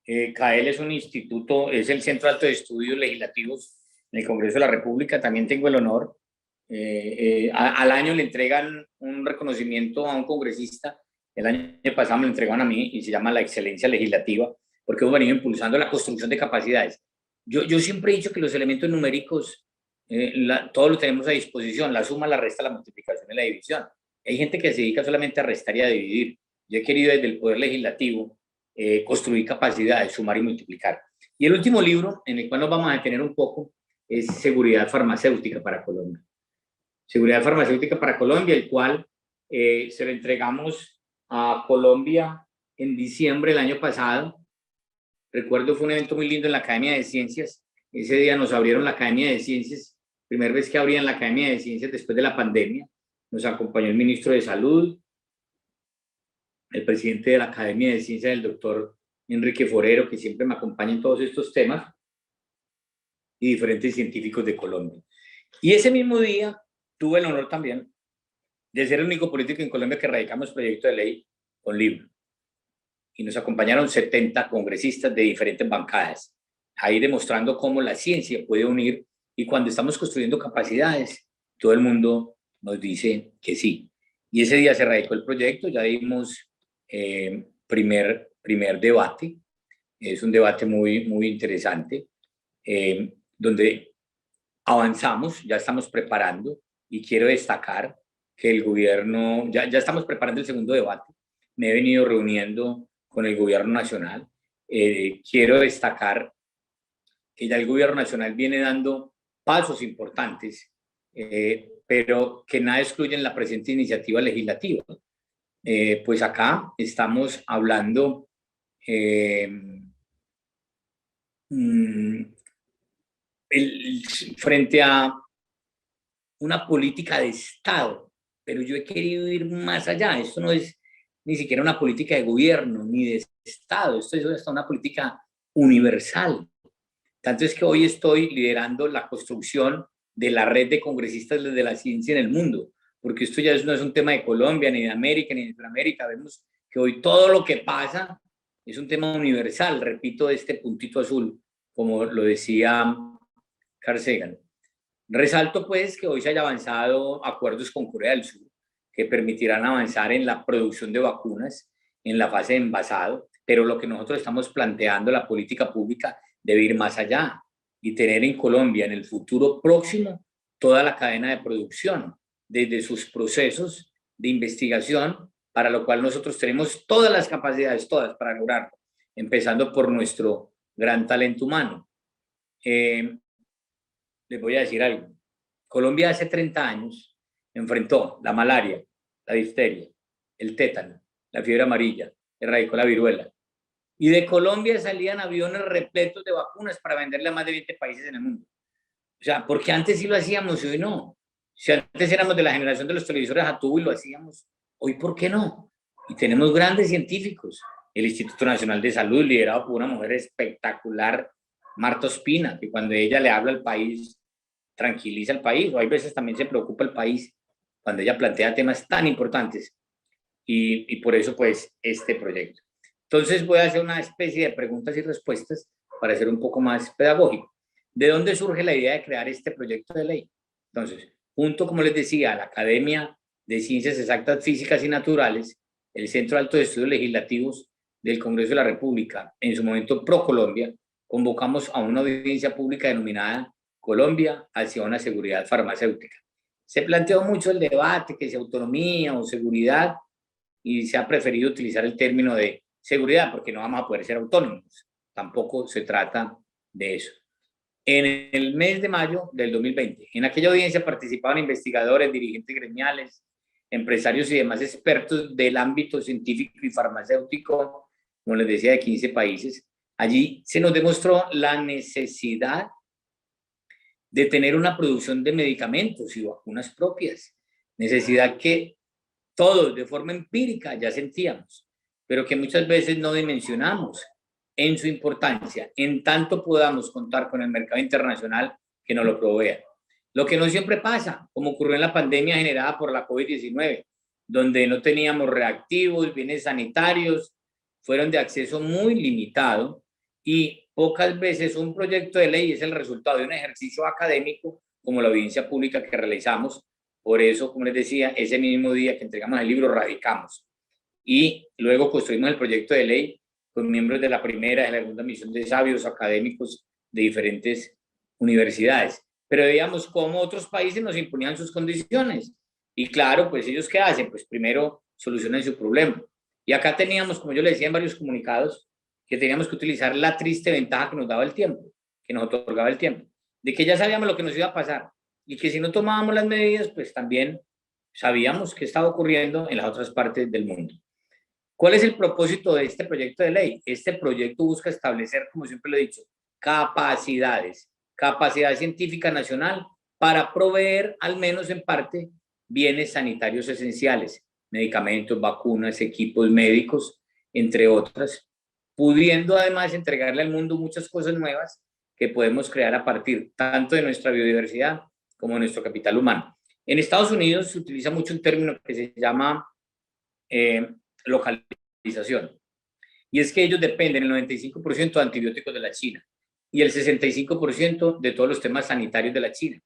CAEL es un instituto, es el Centro Alto de Estudios Legislativos en el Congreso de la República. También tengo el honor. Al año le entregan un reconocimiento a un congresista. El año pasado me lo entregaron a mí y se llama la excelencia legislativa, porque hemos venido impulsando la construcción de capacidades. Yo siempre he dicho que los elementos numéricos, todos los tenemos a disposición, la suma, la resta, la multiplicación y la división. Hay gente que se dedica solamente a restar y a dividir. Yo he querido desde el Poder Legislativo construir capacidades, sumar y multiplicar. Y el último libro en el cual nos vamos a detener un poco es Seguridad Farmacéutica para Colombia. Seguridad Farmacéutica para Colombia, el cual se lo entregamos a Colombia en diciembre del año pasado. Recuerdo, fue un evento muy lindo en la Academia de Ciencias. Ese día nos abrieron la Academia de Ciencias, primera vez que abrían la Academia de Ciencias después de la pandemia. Nos acompañó el ministro de Salud, el presidente de la Academia de Ciencias, el doctor Enrique Forero, que siempre me acompaña en todos estos temas, y diferentes científicos de Colombia. Y ese mismo día tuve el honor también de ser el único político en Colombia que radicamos proyecto de ley con libro. Y nos acompañaron 70 congresistas de diferentes bancadas, ahí demostrando cómo la ciencia puede unir, y cuando estamos construyendo capacidades, todo el mundo nos dice que sí. Y ese día se radicó el proyecto, ya dimos primer debate. Es un debate muy interesante, donde avanzamos, ya estamos preparando, y quiero destacar que el gobierno, ya estamos preparando el segundo debate. Me he venido reuniendo con el gobierno nacional. Quiero destacar que ya el gobierno nacional viene dando pasos importantes, pero que nada excluyen la presente iniciativa legislativa. Pues acá estamos hablando frente a una política de Estado, pero yo he querido ir más allá. Esto no es ni siquiera una política de gobierno ni de Estado, esto es hasta una política universal. Tanto es que hoy estoy liderando la construcción de la red de congresistas de la ciencia en el mundo, porque esto ya no es un tema de Colombia, ni de América, ni de Sudamérica. Vemos que hoy todo lo que pasa es un tema universal. Repito, este puntito azul, como lo decía Carl Sagan. Resalto pues que hoy se haya avanzado acuerdos con Corea del Sur que permitirán avanzar en la producción de vacunas en la fase de envasado, pero lo que nosotros estamos planteando, la política pública, debe ir más allá y tener en Colombia en el futuro próximo toda la cadena de producción, desde sus procesos de investigación, para lo cual nosotros tenemos todas las capacidades, todas, para lograrlo, empezando por nuestro gran talento humano. Les voy a decir algo. Colombia hace 30 años enfrentó la malaria, la difteria, el tétano, la fiebre amarilla, erradicó la viruela. Y de Colombia salían aviones repletos de vacunas para venderle a más de 20 países en el mundo. O sea, porque antes sí lo hacíamos y hoy no. Si antes éramos de la generación de los televisores a tubo y lo hacíamos, hoy ¿por qué no? Y tenemos grandes científicos. El Instituto Nacional de Salud, liderado por una mujer espectacular, Marta Ospina, que cuando ella le habla al país, tranquiliza al país, o hay veces también se preocupa el país cuando ella plantea temas tan importantes, y por eso pues este proyecto. Entonces voy a hacer una especie de preguntas y respuestas para ser un poco más pedagógico. ¿De dónde surge la idea de crear este proyecto de ley? Entonces, junto, como les decía, a la Academia de Ciencias Exactas, Físicas y Naturales, el Centro Alto de Estudios Legislativos del Congreso de la República, en su momento ProColombia, convocamos a una audiencia pública denominada Colombia hacia una seguridad farmacéutica. Se planteó mucho el debate, que si autonomía o seguridad, y se ha preferido utilizar el término de seguridad, porque no vamos a poder ser autónomos. Tampoco se trata de eso. En el mes de mayo del 2020, en aquella audiencia participaban investigadores, dirigentes gremiales, empresarios y demás expertos del ámbito científico y farmacéutico, como les decía, de 15 países. Allí se nos demostró la necesidad de tener una producción de medicamentos y vacunas propias, necesidad que todos de forma empírica ya sentíamos, pero que muchas veces no dimensionamos. en su importancia, en tanto podamos contar con el mercado internacional que nos lo provea. Lo que no siempre pasa, como ocurrió en la pandemia generada por la COVID-19, donde no teníamos reactivos, bienes sanitarios, fueron de acceso muy limitado y pocas veces un proyecto de ley es el resultado de un ejercicio académico como la audiencia pública que realizamos. Por eso, como les decía, ese mismo día que entregamos el libro, radicamos. Y luego construimos el proyecto de ley con miembros de la primera y de la segunda misión de sabios académicos de diferentes universidades. Pero veíamos cómo otros países nos imponían sus condiciones. Y claro, pues ellos ¿qué hacen? Pues primero solucionan su problema. Y acá teníamos, como yo le decía en varios comunicados, que teníamos que utilizar la triste ventaja que nos daba el tiempo, que nos otorgaba el tiempo, de que ya sabíamos lo que nos iba a pasar y que si no tomábamos las medidas, pues también sabíamos qué estaba ocurriendo en las otras partes del mundo. ¿Cuál es el propósito de este proyecto de ley? Este proyecto busca establecer, como siempre lo he dicho, capacidad científica nacional para proveer, al menos en parte, bienes sanitarios esenciales, medicamentos, vacunas, equipos médicos, entre otras, pudiendo además entregarle al mundo muchas cosas nuevas que podemos crear a partir tanto de nuestra biodiversidad como de nuestro capital humano. En Estados Unidos se utiliza mucho un término que se llama localización. Y es que ellos dependen el 95% de antibióticos de la China y el 65% de todos los temas sanitarios de la China.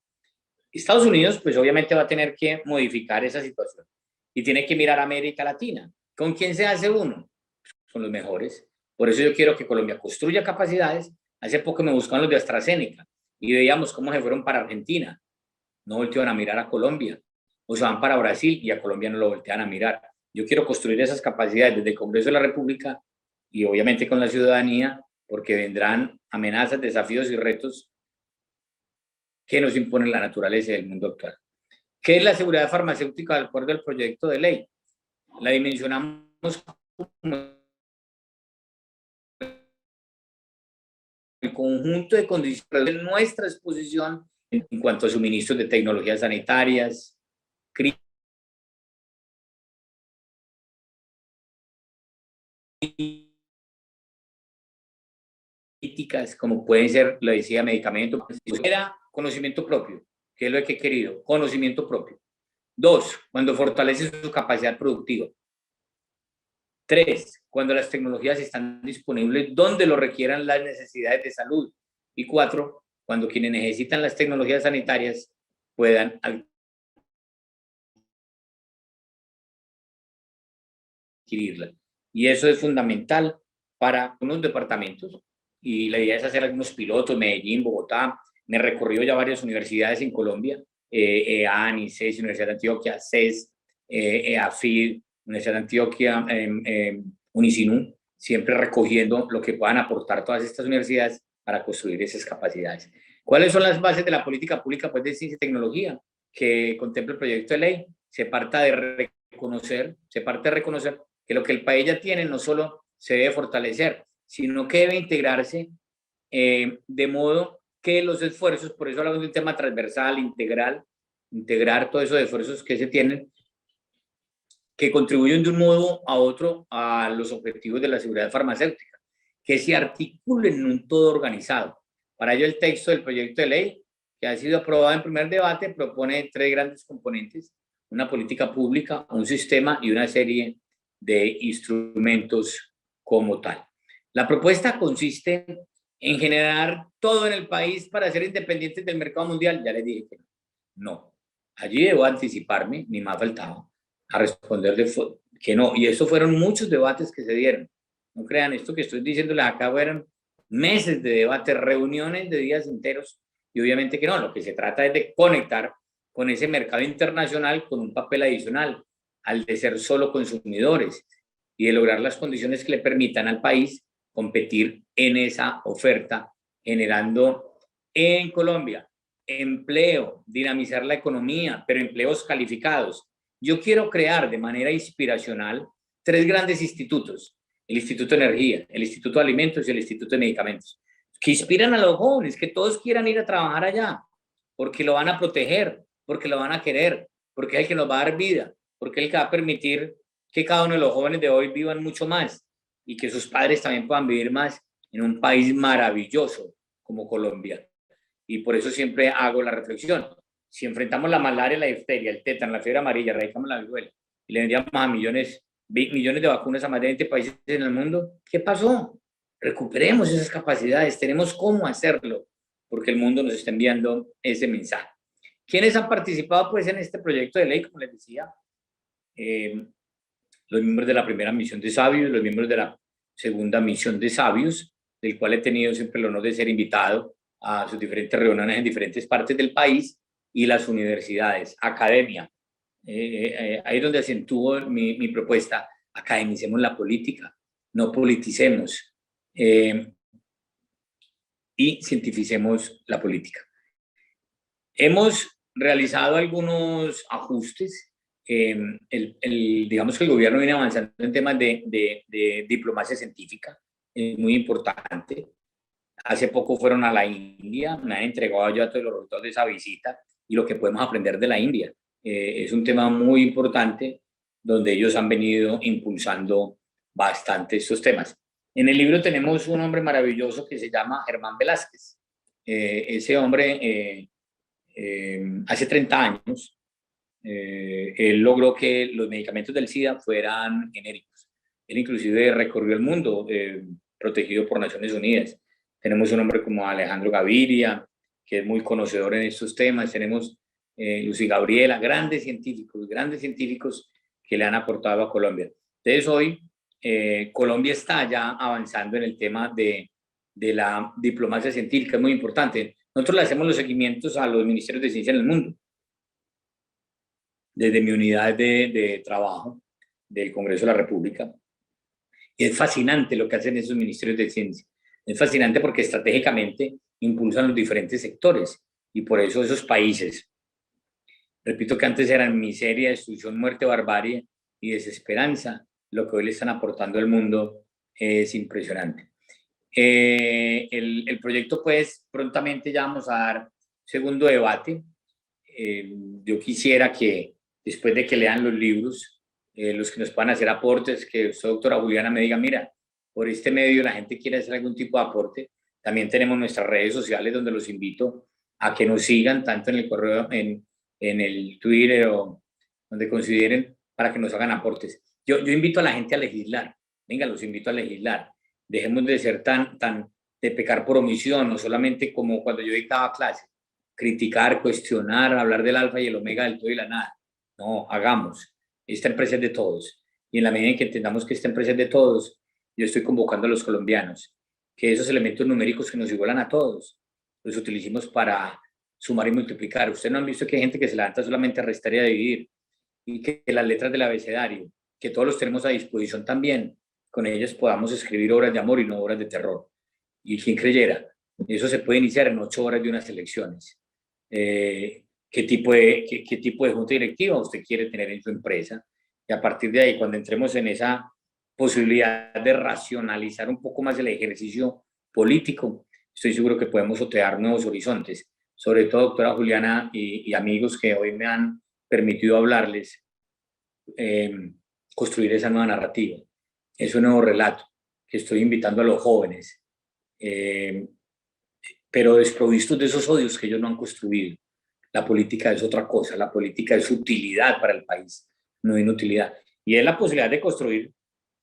Estados Unidos, pues obviamente va a tener que modificar esa situación y tiene que mirar a América Latina. ¿Con quién se hace uno? Con los mejores. Por eso yo quiero que Colombia construya capacidades. Hace poco me buscaron los de AstraZeneca y veíamos cómo se fueron para Argentina. No voltean a mirar a Colombia. O se van para Brasil y a Colombia no lo voltean a mirar. Yo quiero construir esas capacidades desde el Congreso de la República y obviamente con la ciudadanía, porque vendrán amenazas, desafíos y retos que nos imponen la naturaleza del mundo actual. ¿Qué es la seguridad farmacéutica de acuerdo al proyecto de ley? La dimensionamos como el conjunto de condiciones de nuestra exposición en cuanto a suministros de tecnologías sanitarias, críticas, como pueden ser, lo decía, medicamentos. Era conocimiento propio, que es lo que he querido, conocimiento propio. 2, cuando fortalece su capacidad productiva. 3, cuando las tecnologías están disponibles donde lo requieran las necesidades de salud. Y 4, cuando quienes necesitan las tecnologías sanitarias puedan adquirirlas. Y eso es fundamental para unos departamentos. Y la idea es hacer algunos pilotos, Medellín, Bogotá. Me he recorrido ya varias universidades en Colombia, EAN, ICES, Universidad de Antioquia, CES, EAFID, Universidad de Antioquia, Unicinú, siempre recogiendo lo que puedan aportar todas estas universidades para construir esas capacidades. ¿Cuáles son las bases de la política pública pues, de ciencia y tecnología que contempla el proyecto de ley? Se parte de reconocer que lo que el país ya tiene no solo se debe fortalecer, sino que debe integrarse de modo que los esfuerzos, por eso hablamos de un tema transversal, integral, integrar todos esos esfuerzos que se tienen, que contribuyen de un modo a otro a los objetivos de la seguridad farmacéutica, que se articulen en un todo organizado. Para ello el texto del proyecto de ley, que ha sido aprobado en primer debate, propone 3 grandes componentes: una política pública, un sistema y una serie de instrumentos como tal. La propuesta consiste en generar todo en el país para ser independientes del mercado mundial. Ya les dije que no. Allí debo anticiparme, ni más faltaba, a responderle que no. Y eso fueron muchos debates que se dieron. No crean, esto que estoy diciéndoles acá fueron meses de debate, reuniones de días enteros, y obviamente que no. Lo que se trata es de conectar con ese mercado internacional con un papel adicional, al de ser solo consumidores y de lograr las condiciones que le permitan al país competir en esa oferta, generando en Colombia empleo, dinamizar la economía, pero empleos calificados. Yo quiero crear de manera inspiracional 3 grandes institutos: el Instituto de Energía, el Instituto de Alimentos y el Instituto de Medicamentos, que inspiran a los jóvenes, que todos quieran ir a trabajar allá, porque lo van a proteger, porque lo van a querer, porque es el que nos va a dar vida, porque es el que va a permitir que cada uno de los jóvenes de hoy vivan mucho más y que sus padres también puedan vivir más. en un país maravilloso como Colombia. Y por eso siempre hago la reflexión. Si enfrentamos la malaria, la difteria, el tétano, la fiebre amarilla, erradicamos la viruela y le vendíamos a millones de vacunas a más de 20 países en el mundo, ¿qué pasó? Recuperemos esas capacidades, tenemos cómo hacerlo, porque el mundo nos está enviando ese mensaje. ¿Quiénes han participado pues en este proyecto de ley? Como les decía, los miembros de la primera misión de sabios, los miembros de la segunda misión de sabios, del cual he tenido siempre el honor de ser invitado a sus diferentes reuniones en diferentes partes del país, y las universidades, academia. Ahí es donde acentúo mi propuesta: academicemos la política, no politicemos, y cientificemos la política. Hemos realizado algunos ajustes. Digamos que el gobierno viene avanzando en temas de diplomacia científica, muy importante. Hace poco fueron a la India, me han entregado ya todos los resultados de esa visita y lo que podemos aprender de la India. Es un tema muy importante donde ellos han venido impulsando bastante estos temas. En el libro tenemos un hombre maravilloso que se llama Germán Velázquez. Ese hombre, hace 30 años, él logró que los medicamentos del SIDA fueran genéricos. Él inclusive recorrió el mundo, protegido por Naciones Unidas. Tenemos un hombre como Alejandro Gaviria, que es muy conocedor en estos temas. Tenemos Lucy Gabriela, grandes científicos que le han aportado a Colombia. Entonces hoy Colombia está ya avanzando en el tema de la diplomacia científica, es muy importante. Nosotros le hacemos los seguimientos a los ministerios de ciencia en el mundo. Desde mi unidad de trabajo del Congreso de la República. Y es fascinante lo que hacen esos ministerios de ciencia. Es fascinante porque estratégicamente impulsan los diferentes sectores, y por eso esos países, repito, que antes eran miseria, destrucción, muerte, barbarie y desesperanza, lo que hoy le están aportando al mundo es impresionante. El proyecto, pues, prontamente ya vamos a dar segundo debate. Yo quisiera que después de que lean los libros, los que nos puedan hacer aportes, que usted, doctora Juliana, me diga: mira, por este medio la gente quiere hacer algún tipo de aporte. También tenemos nuestras redes sociales donde los invito a que nos sigan, tanto en el correo, en el Twitter, o donde consideren, para que nos hagan aportes. Yo invito a la gente a legislar. Venga, los invito a legislar. Dejemos de ser de pecar por omisión, no solamente como cuando yo dictaba clase, criticar, cuestionar, hablar del alfa y el omega, del todo y la nada. No, hagamos. Esta empresa es de todos. Y en la medida en que entendamos que esta empresa es de todos, yo estoy convocando a los colombianos que esos elementos numéricos que nos igualan a todos, los utilicemos para sumar y multiplicar. Ustedes no han visto que hay gente que se levanta solamente a restar y a dividir, y que las letras del abecedario, que todos los tenemos a disposición también, con ellas podamos escribir obras de amor y no obras de terror. Y quien creyera, eso se puede iniciar en 8 horas de unas elecciones. ¿Qué tipo de junta directiva usted quiere tener en su empresa? Y a partir de ahí, cuando entremos en esa posibilidad de racionalizar un poco más el ejercicio político, estoy seguro que podemos otear nuevos horizontes. Sobre todo, doctora Juliana y amigos que hoy me han permitido hablarles, construir esa nueva narrativa, ese nuevo relato que estoy invitando a los jóvenes, pero desprovistos de esos odios que ellos no han construido. La política es otra cosa, la política es utilidad para el país, no inutilidad. Y es la posibilidad de construir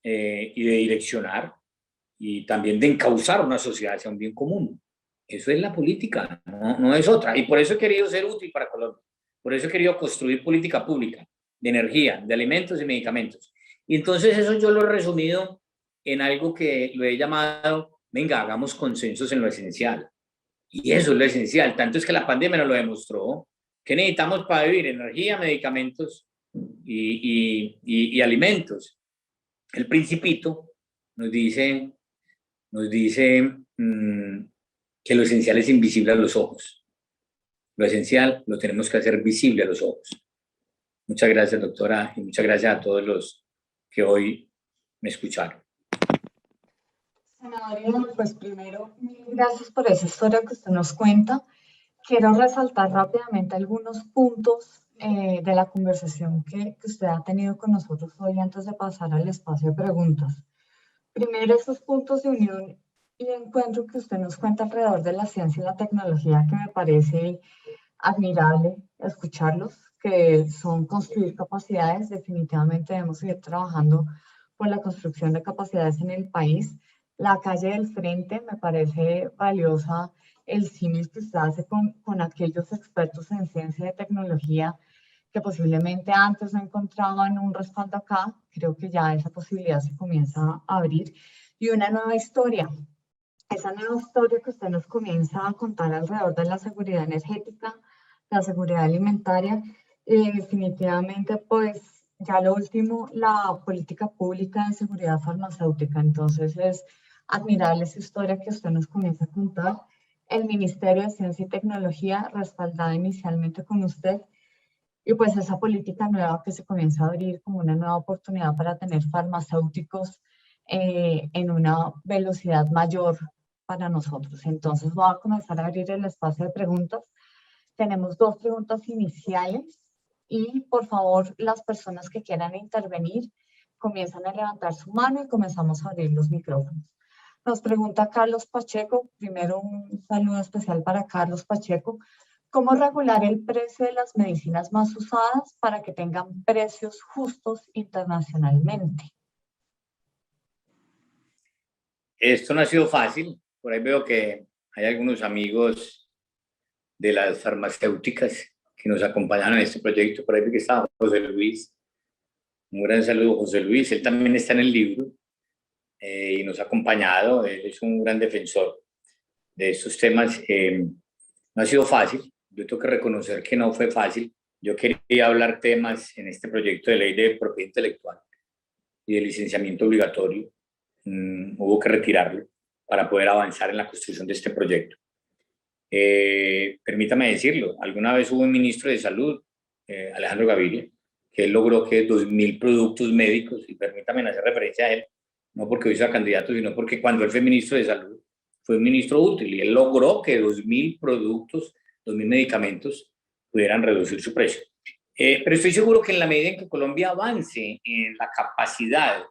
y de direccionar, y también de encauzar una sociedad hacia un bien común. Eso es la política, no es otra. Y por eso he querido ser útil para Colombia. Por eso he querido construir política pública de energía, de alimentos y medicamentos. Y entonces eso yo lo he resumido en algo que lo he llamado: venga, hagamos consensos en lo esencial. Y eso es lo esencial. Tanto es que la pandemia nos lo demostró. ¿Qué necesitamos para vivir? Energía, medicamentos y alimentos. El Principito nos dice que lo esencial es invisible a los ojos. Lo esencial lo tenemos que hacer visible a los ojos. Muchas gracias, doctora, y muchas gracias a todos los que hoy me escucharon. Senador, pues primero, mil gracias por esa historia que usted nos cuenta. Quiero resaltar rápidamente algunos puntos de la conversación que usted ha tenido con nosotros hoy antes de pasar al espacio de preguntas. Primero, esos puntos de unión y encuentro que usted nos cuenta alrededor de la ciencia y la tecnología, que me parece admirable escucharlos, que son construir capacidades. Definitivamente debemos seguir trabajando por la construcción de capacidades en el país. La calle del frente, me parece valiosa el símil que usted hace con aquellos expertos en ciencia y tecnología que posiblemente antes no encontraban un respaldo acá. Creo que ya esa posibilidad se comienza a abrir. Y una nueva historia. Esa nueva historia que usted nos comienza a contar alrededor de la seguridad energética, la seguridad alimentaria, definitivamente, pues ya lo último, la política pública de seguridad farmacéutica. Entonces es admirable esa historia que usted nos comienza a contar. El Ministerio de Ciencia y Tecnología, respaldada inicialmente con usted, y pues esa política nueva que se comienza a abrir como una nueva oportunidad para tener farmacéuticos en una velocidad mayor para nosotros. Entonces voy a comenzar a abrir el espacio de preguntas. Tenemos 2 preguntas iniciales y por favor las personas que quieran intervenir comienzan a levantar su mano y comenzamos a abrir los micrófonos. Nos pregunta Carlos Pacheco, primero un saludo especial para Carlos Pacheco. ¿Cómo regular el precio de las medicinas más usadas para que tengan precios justos internacionalmente? Esto no ha sido fácil. Por ahí veo que hay algunos amigos de las farmacéuticas que nos acompañan en este proyecto. Por ahí vi que estaba José Luis. Un gran saludo, José Luis. Él también está en el libro y nos ha acompañado. Él es un gran defensor de estos temas. No ha sido fácil. Yo tengo que reconocer que no fue fácil. Yo quería hablar temas en este proyecto de ley de propiedad intelectual y de licenciamiento obligatorio. Hubo que retirarlo para poder avanzar en la construcción de este proyecto. Permítame decirlo, alguna vez hubo un ministro de Salud, Alejandro Gaviria, que él logró que 2.000 productos médicos, y permítame hacer referencia a él, no porque hoy sea candidato, sino porque cuando él fue ministro de Salud, fue un ministro útil y él logró que 2.000 productos, 2.000 medicamentos pudieran reducir su precio. Pero estoy seguro que en la medida en que Colombia avance en la capacidad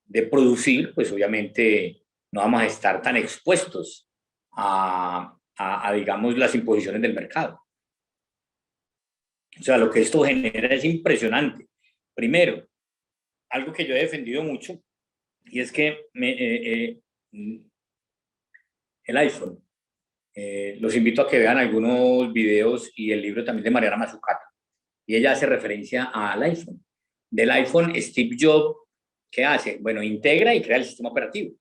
de producir, pues obviamente no vamos a estar tan expuestos a digamos, las imposiciones del mercado. O sea, lo que esto genera es impresionante. Primero, algo que yo he defendido mucho, y es que el iPhone, los invito a que vean algunos videos y el libro también de Mariana Mazzucato, y ella hace referencia al iPhone. Del iPhone, Steve Jobs, ¿qué hace? Bueno, integra y crea el sistema operativo.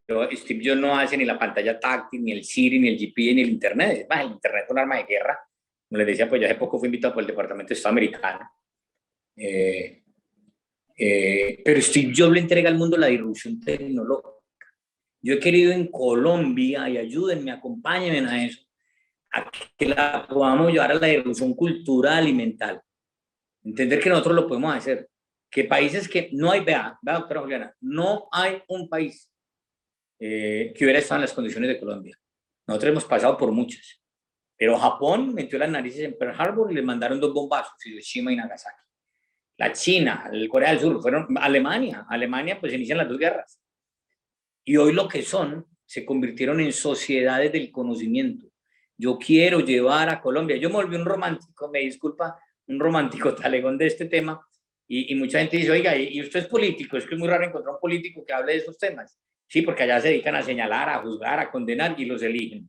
Pero Steve Jobs no hace ni la pantalla táctil, ni el Siri, ni el GPS, ni el Internet. Es más, el Internet es un arma de guerra. Como les decía, pues ya hace poco fui invitado por el Departamento de Estado americano. Pero Steve Jobs le entrega al mundo la disrupción tecnológica. Yo he querido en Colombia, y ayúdenme, acompáñenme a eso, a que la podamos llevar a la disrupción cultural y mental. Entender que nosotros lo podemos hacer. Que países que no hay, vea, doctora Juliana, no hay un país que hubiera estado en las condiciones de Colombia. Nosotros hemos pasado por muchas, pero Japón metió las narices en Pearl Harbor y le mandaron 2 bombazos, Hiroshima y Nagasaki. La China, el Corea del Sur, fueron Alemania, pues inician las 2 guerras. Y hoy lo que son, se convirtieron en sociedades del conocimiento. Yo quiero llevar a Colombia, yo me volví un romántico, me disculpa, un romántico talegón de este tema, y mucha gente dice, oiga, ¿y usted es político? Es que es muy raro encontrar un político que hable de esos temas. Sí, porque allá se dedican a señalar, a juzgar, a condenar y los eligen.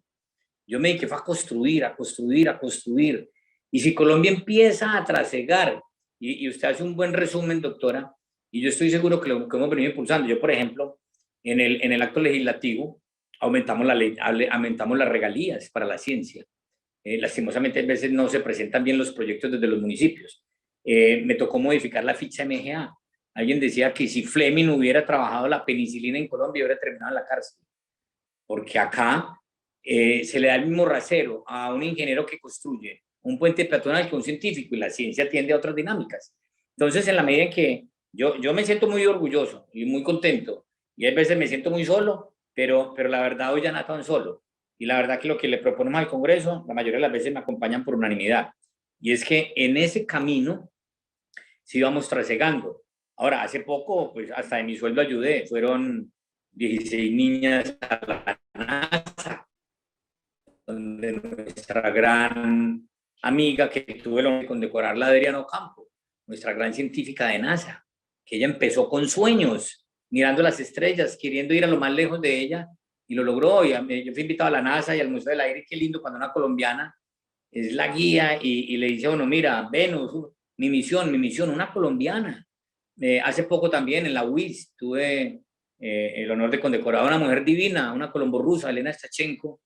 Yo me dediqué a construir, a construir, a construir. Y si Colombia empieza a trasegar, y usted hace un buen resumen, doctora, y yo estoy seguro que lo que hemos venido impulsando. Yo, por ejemplo, en el acto legislativo aumentamos las regalías para la ciencia. Lastimosamente, a veces no se presentan bien los proyectos desde los municipios. Me tocó modificar la ficha MGA. Alguien decía que si Fleming hubiera trabajado la penicilina en Colombia, hubiera terminado en la cárcel. Porque acá se le da el mismo rasero a un ingeniero que construye un puente peatonal que a un científico, y la ciencia tiende a otras dinámicas. Entonces, en la medida en que yo me siento muy orgulloso y muy contento, y a veces me siento muy solo, pero la verdad hoy ya no tan solo. Y la verdad que lo que le proponemos al Congreso, la mayoría de las veces me acompañan por unanimidad. Y es que en ese camino sí vamos trasegando. Ahora, hace poco, pues hasta de mi sueldo ayudé, fueron 16 niñas a la NASA, donde nuestra gran amiga que tuve el honor de condecorarla, Adriana Ocampo, nuestra gran científica de NASA, que ella empezó con sueños, mirando las estrellas, queriendo ir a lo más lejos de ella, y lo logró. Yo fui invitado a la NASA y al Museo del Aire. Qué lindo cuando una colombiana es la guía y le dice a uno, mira, Venus, mi misión, una colombiana. Hace poco también en la UIS tuve el honor de condecorar a una mujer divina, una colomborrusa, Elena Stachenko.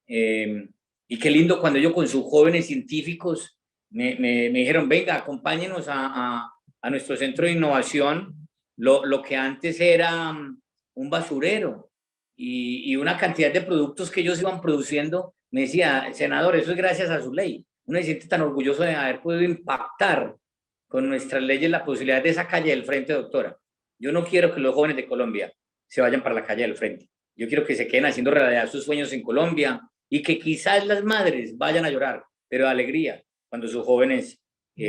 Y qué lindo cuando ellos con sus jóvenes científicos me dijeron, venga, acompáñenos a nuestro centro de innovación, lo que antes era un basurero y una cantidad de productos que ellos iban produciendo. Me decía, senador, eso es gracias a su ley. Uno se siente tan orgulloso de haber podido impactar con nuestras leyes la posibilidad de esa calle del frente, doctora. Yo no quiero que los jóvenes de Colombia se vayan para la calle del frente. Yo quiero que se queden haciendo realidad sus sueños en Colombia y que quizás las madres vayan a llorar, pero de alegría, cuando sus jóvenes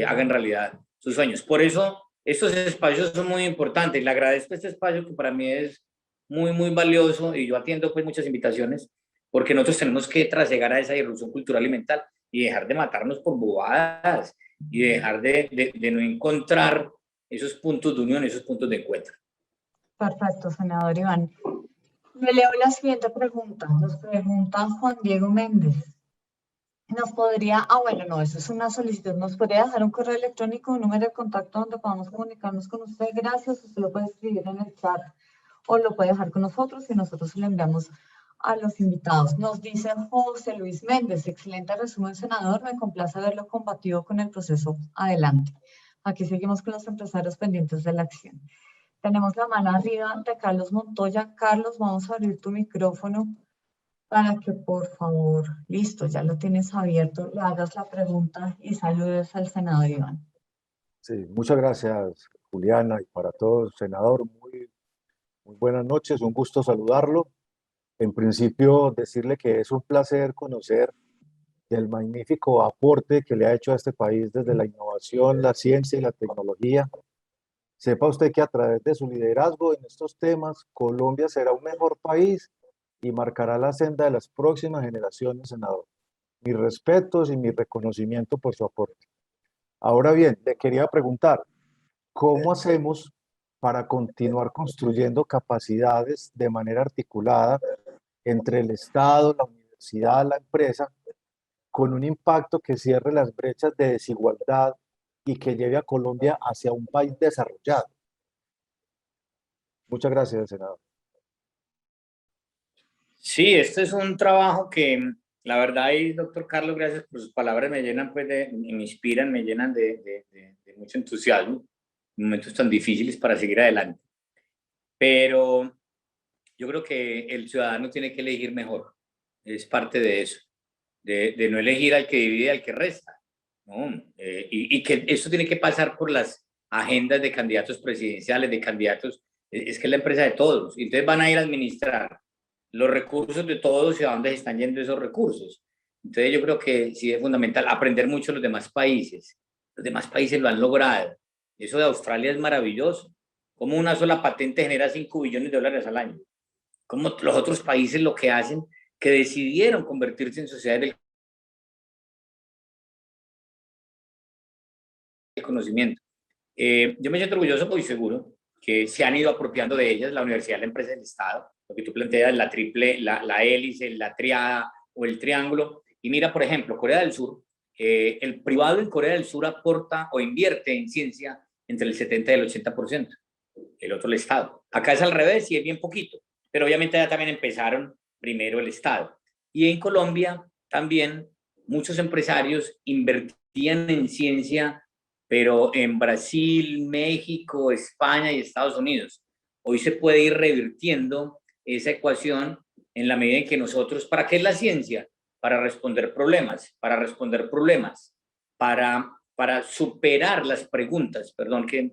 hagan realidad sus sueños. Por eso, estos espacios son muy importantes. Le agradezco este espacio que para mí es muy, muy valioso y yo atiendo pues muchas invitaciones porque nosotros tenemos que trasegar a esa irrupción cultural y mental y dejar de matarnos por bobadas y dejar de no encontrar esos puntos de unión, esos puntos de encuentro. Perfecto, senador Iván. Le leo la siguiente pregunta. Nos pregunta Juan Diego Méndez. Nos podría, bueno, no, eso es una solicitud. ¿Nos podría dejar un correo electrónico, un número de contacto donde podamos comunicarnos con usted? Gracias. Usted lo puede escribir en el chat o lo puede dejar con nosotros y nosotros se lo enviamos a los invitados. Nos dice José Luis Méndez, excelente resumen, senador. Me complace verlo combativo con el proceso. Adelante. Aquí seguimos con los empresarios pendientes de la acción. Tenemos la mano arriba de Carlos Montoya. Carlos, vamos a abrir tu micrófono para que por favor, listo, ya lo tienes abierto, le hagas la pregunta y saludes al senador Iván. Sí, muchas gracias, Juliana, y para todos, senador, muy buenas noches, un gusto saludarlo. En principio, decirle que es un placer conocer el magnífico aporte que le ha hecho a este país desde la innovación, la ciencia y la tecnología. Sepa usted que a través de su liderazgo en estos temas, Colombia será un mejor país y marcará la senda de las próximas generaciones, senador. Mis respetos y mi reconocimiento por su aporte. Ahora bien, le quería preguntar, ¿cómo hacemos para continuar construyendo capacidades de manera articulada entre el Estado, la universidad, la empresa, con un impacto que cierre las brechas de desigualdad y que lleve a Colombia hacia un país desarrollado? Muchas gracias, senador. Sí, este es un trabajo que la verdad, y doctor Carlos, gracias por sus palabras, me llenan, pues, me inspiran, me llenan de mucho entusiasmo en momentos tan difíciles para seguir adelante. Pero yo creo que el ciudadano tiene que elegir mejor, es parte de eso, de no elegir al que divide, al que resta, ¿no? Y que eso tiene que pasar por las agendas de candidatos presidenciales, de candidatos, es que es la empresa de todos, entonces van a ir a administrar los recursos de todos y a dónde se están yendo esos recursos. Entonces yo creo que sí es fundamental aprender mucho de los demás países. Los demás países lo han logrado. Eso de Australia es maravilloso. Como una sola patente genera 5 billones de dólares al año. Como los otros países lo que hacen, que decidieron convertirse en sociedades del conocimiento. Yo me siento orgulloso y seguro que se han ido apropiando de ellas, la universidad, la empresa, el Estado, lo que tú planteas, la triple, la hélice, la triada o el triángulo. Y mira, por ejemplo, Corea del Sur, el privado en Corea del Sur aporta o invierte en ciencia entre el 70 y el 80%, el otro el Estado. Acá es al revés y es bien poquito, pero obviamente ya también empezaron primero el Estado. Y en Colombia también muchos empresarios invertían en ciencia, pero en Brasil, México, España y Estados Unidos. Hoy se puede ir revirtiendo esa ecuación en la medida en que nosotros, ¿para qué es la ciencia? Para responder problemas, para superar las preguntas, perdón que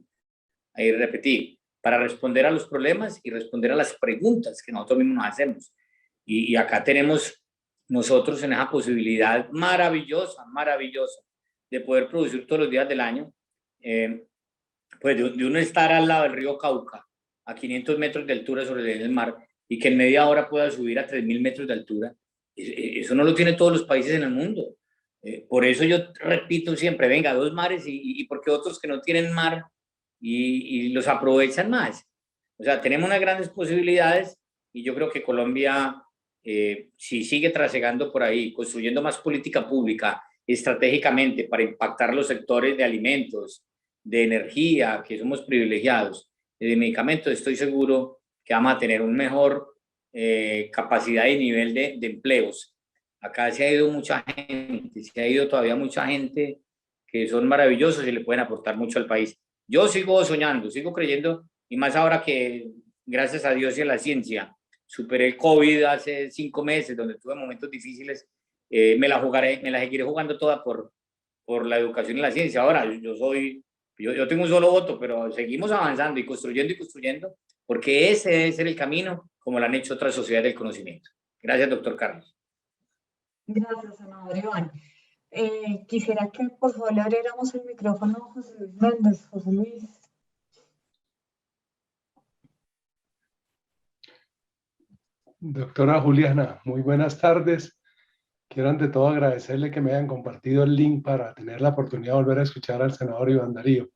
ahí repetí, para responder a los problemas y responder a las preguntas que nosotros mismos nos hacemos. Y acá tenemos nosotros en esa posibilidad maravillosa de poder producir todos los días del año, pues de uno estar al lado del río Cauca, a 500 metros de altura sobre el mar, y que en media hora pueda subir a 3.000 metros de altura. Eso no lo tienen todos los países en el mundo. Por eso yo repito siempre, venga, 2 mares y porque otros que no tienen mar y los aprovechan más. O sea, tenemos unas grandes posibilidades y yo creo que Colombia, si sigue trasegando por ahí, construyendo más política pública estratégicamente para impactar los sectores de alimentos, de energía, que somos privilegiados, de medicamentos, estoy seguro que vamos a tener un mejor capacidad y nivel de empleos. Acá se ha ido mucha gente, se ha ido todavía mucha gente que son maravillosos y le pueden aportar mucho al país. Yo sigo soñando, sigo creyendo, y más ahora que, gracias a Dios y a la ciencia, superé el COVID hace 5 meses, donde tuve momentos difíciles, me la seguiré jugando toda por la educación y la ciencia. Ahora, yo tengo un solo voto, pero seguimos avanzando y construyendo, porque ese debe ser el camino, como lo han hecho otras sociedades del conocimiento. Gracias, doctor Carlos. Gracias, senador Iván. Quisiera que por favor le abriéramos el micrófono a José Luis Méndez. José Luis. Doctora Juliana, muy buenas tardes. Quiero ante todo agradecerle que me hayan compartido el link para tener la oportunidad de volver a escuchar al senador Iván Darío.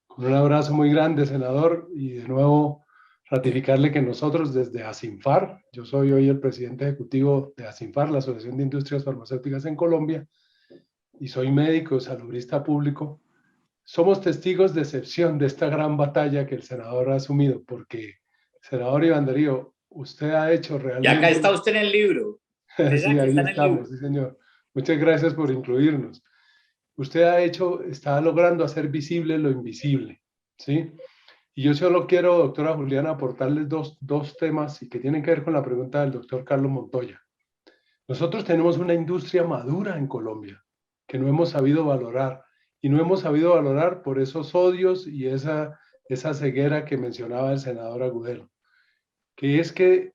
Con un abrazo muy grande, senador, y de nuevo ratificarle que nosotros desde ASINFAR, yo soy hoy el presidente ejecutivo de ASINFAR, la Asociación de Industrias Farmacéuticas en Colombia, y soy médico, salubrista público, somos testigos de excepción de esta gran batalla que el senador ha asumido, porque, senador Iván Darío, usted ha hecho realmente... Y acá está usted en el libro. Sí, ahí estamos, sí, señor. Muchas gracias por incluirnos. Usted está logrando hacer visible lo invisible, ¿sí? Y yo solo quiero, doctora Juliana, aportarles dos temas y que tienen que ver con la pregunta del doctor Carlos Montoya. Nosotros tenemos una industria madura en Colombia que no hemos sabido valorar, y no hemos sabido valorar por esos odios y esa ceguera que mencionaba el senador Agudelo, que es que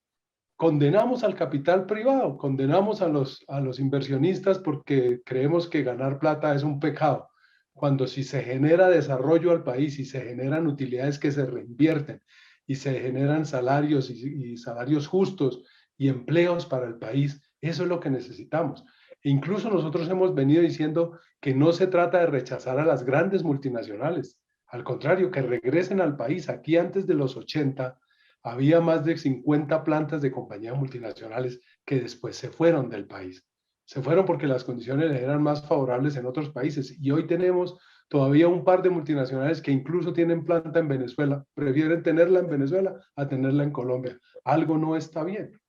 condenamos al capital privado, condenamos a los inversionistas porque creemos que ganar plata es un pecado, cuando si se genera desarrollo al país y se generan utilidades que se reinvierten y se generan salarios y salarios justos y empleos para el país, eso es lo que necesitamos. E incluso nosotros hemos venido diciendo que no se trata de rechazar a las grandes multinacionales, al contrario, que regresen al país. Aquí antes de los 80 había más de 50 plantas de compañías multinacionales que después se fueron del país. Se fueron porque las condiciones eran más favorables en otros países, y hoy tenemos todavía un par de multinacionales que incluso tienen planta en Venezuela, prefieren tenerla en Venezuela a tenerla en Colombia. Algo no está bien.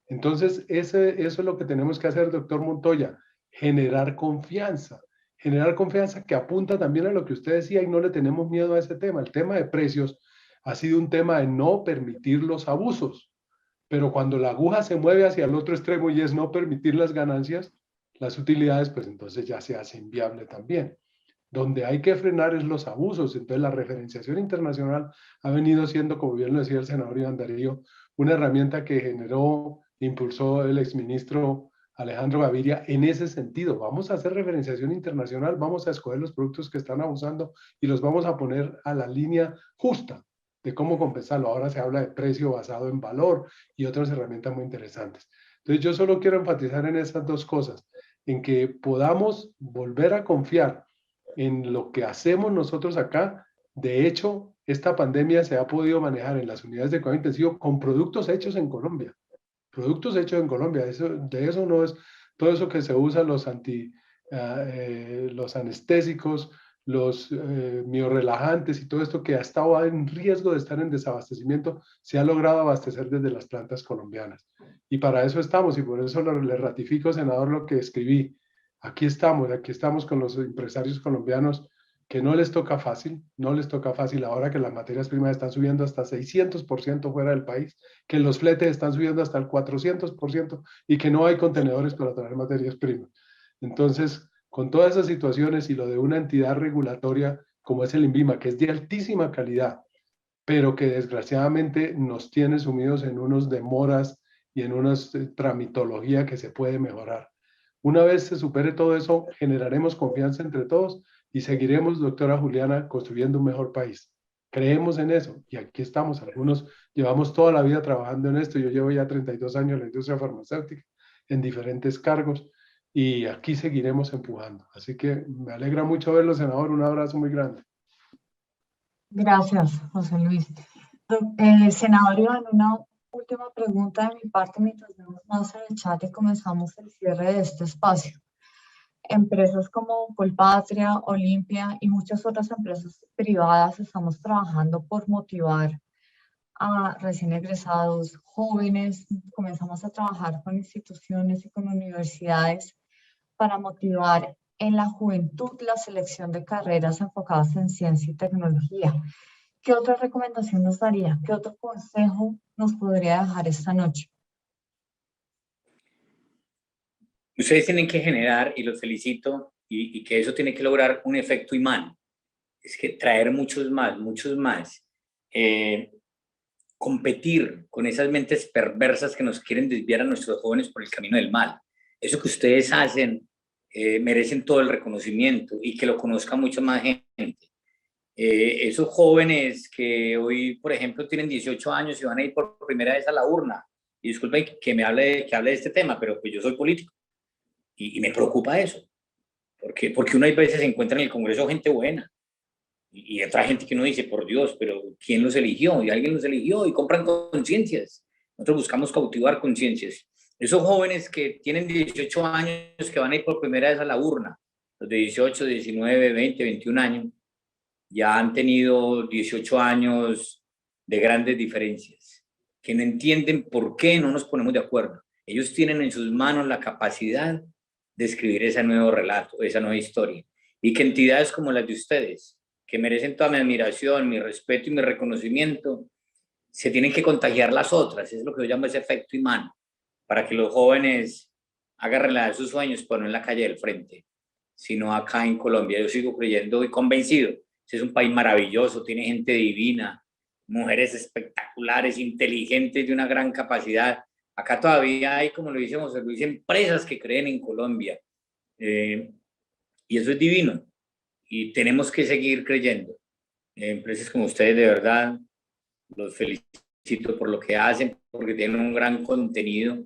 Entonces, eso es lo que tenemos que hacer, doctor Montoya, generar confianza que apunta también a lo que usted decía, y no le tenemos miedo a ese tema. El tema de precios ha sido un tema de no permitir los abusos, pero cuando la aguja se mueve hacia el otro extremo y es no permitir las ganancias, las utilidades, pues entonces ya se hace inviable también. Donde hay que frenar es los abusos. Entonces la referenciación internacional ha venido siendo, como bien lo decía el senador Iván Darío, una herramienta que impulsó el exministro Alejandro Gaviria en ese sentido. Vamos a hacer referenciación internacional, vamos a escoger los productos que están abusando y los vamos a poner a la línea justa de cómo compensarlo. Ahora se habla de precio basado en valor y otras herramientas muy interesantes. Entonces yo solo quiero enfatizar en esas dos cosas, en que podamos volver a confiar en lo que hacemos nosotros acá. De hecho, esta pandemia se ha podido manejar en las unidades de cuidado intensivo con productos hechos en Colombia. Productos hechos en Colombia. De eso no es todo eso que se usa, los anestésicos, los miorrelajantes y todo esto que ha estado en riesgo de estar en desabastecimiento, se ha logrado abastecer desde las plantas colombianas. Y para eso estamos, y por eso le ratifico, senador, lo que escribí. Aquí estamos con los empresarios colombianos, que no les toca fácil, ahora que las materias primas están subiendo hasta 600% fuera del país, que los fletes están subiendo hasta el 400% y que no hay contenedores para traer materias primas. Entonces, con todas esas situaciones y lo de una entidad regulatoria como es el INVIMA, que es de altísima calidad, pero que desgraciadamente nos tiene sumidos en unos demoras y en una tramitología que se puede mejorar. Una vez se supere todo eso, generaremos confianza entre todos y seguiremos, doctora Juliana, construyendo un mejor país. creemos en eso y aquí estamos. Algunos llevamos toda la vida trabajando en esto. Yo llevo ya 32 años en la industria farmacéutica, en diferentes cargos, y aquí seguiremos empujando. Así que me alegra mucho verlo, senador. Un abrazo muy grande. Gracias, José Luis. Senador Iván, una última pregunta de mi parte mientras vemos más en el chat y comenzamos el cierre de este espacio. Empresas como Colpatria, Olimpia y muchas otras empresas privadas estamos trabajando por motivar a recién egresados, jóvenes. Comenzamos a trabajar con instituciones y con universidades para motivar en la juventud la selección de carreras enfocadas en ciencia y tecnología. ¿Qué otra recomendación nos daría? ¿Qué otro consejo nos podría dejar esta noche? Ustedes tienen que generar, y los felicito, y que eso tiene que lograr un efecto imán. Es que traer muchos más. Competir con esas mentes perversas que nos quieren desviar a nuestros jóvenes por el camino del mal. Eso que ustedes hacen merecen todo el reconocimiento y que lo conozca mucha más gente. Esos jóvenes que hoy, por ejemplo, tienen 18 años y van a ir por primera vez a la urna, y disculpen que hable de este tema, pero pues yo soy político y me preocupa eso, porque uno hay veces encuentra en el Congreso gente buena y otra gente que uno dice, por Dios, pero ¿quién los eligió? Y alguien los eligió y compran conciencias. Nosotros buscamos cautivar conciencias. Esos jóvenes que tienen 18 años, que van a ir por primera vez a la urna, los de 18, 19, 20, 21 años, ya han tenido 18 años de grandes diferencias, que no entienden por qué no nos ponemos de acuerdo. Ellos tienen en sus manos la capacidad de escribir ese nuevo relato, esa nueva historia, y que entidades como las de ustedes, que merecen toda mi admiración, mi respeto y mi reconocimiento, se tienen que contagiar las otras. Es lo que yo llamo ese efecto imán, para que los jóvenes hagan realidad sus sueños, pero no en la calle del frente, sino acá en Colombia. Yo sigo creyendo y convencido. Es un país maravilloso, tiene gente divina, mujeres espectaculares, inteligentes, de una gran capacidad. Acá todavía hay, como lo dice José Luis, empresas que creen en Colombia. Y eso es divino. Y tenemos que seguir creyendo. Empresas como ustedes, de verdad, los felicito por lo que hacen, porque tienen un gran contenido,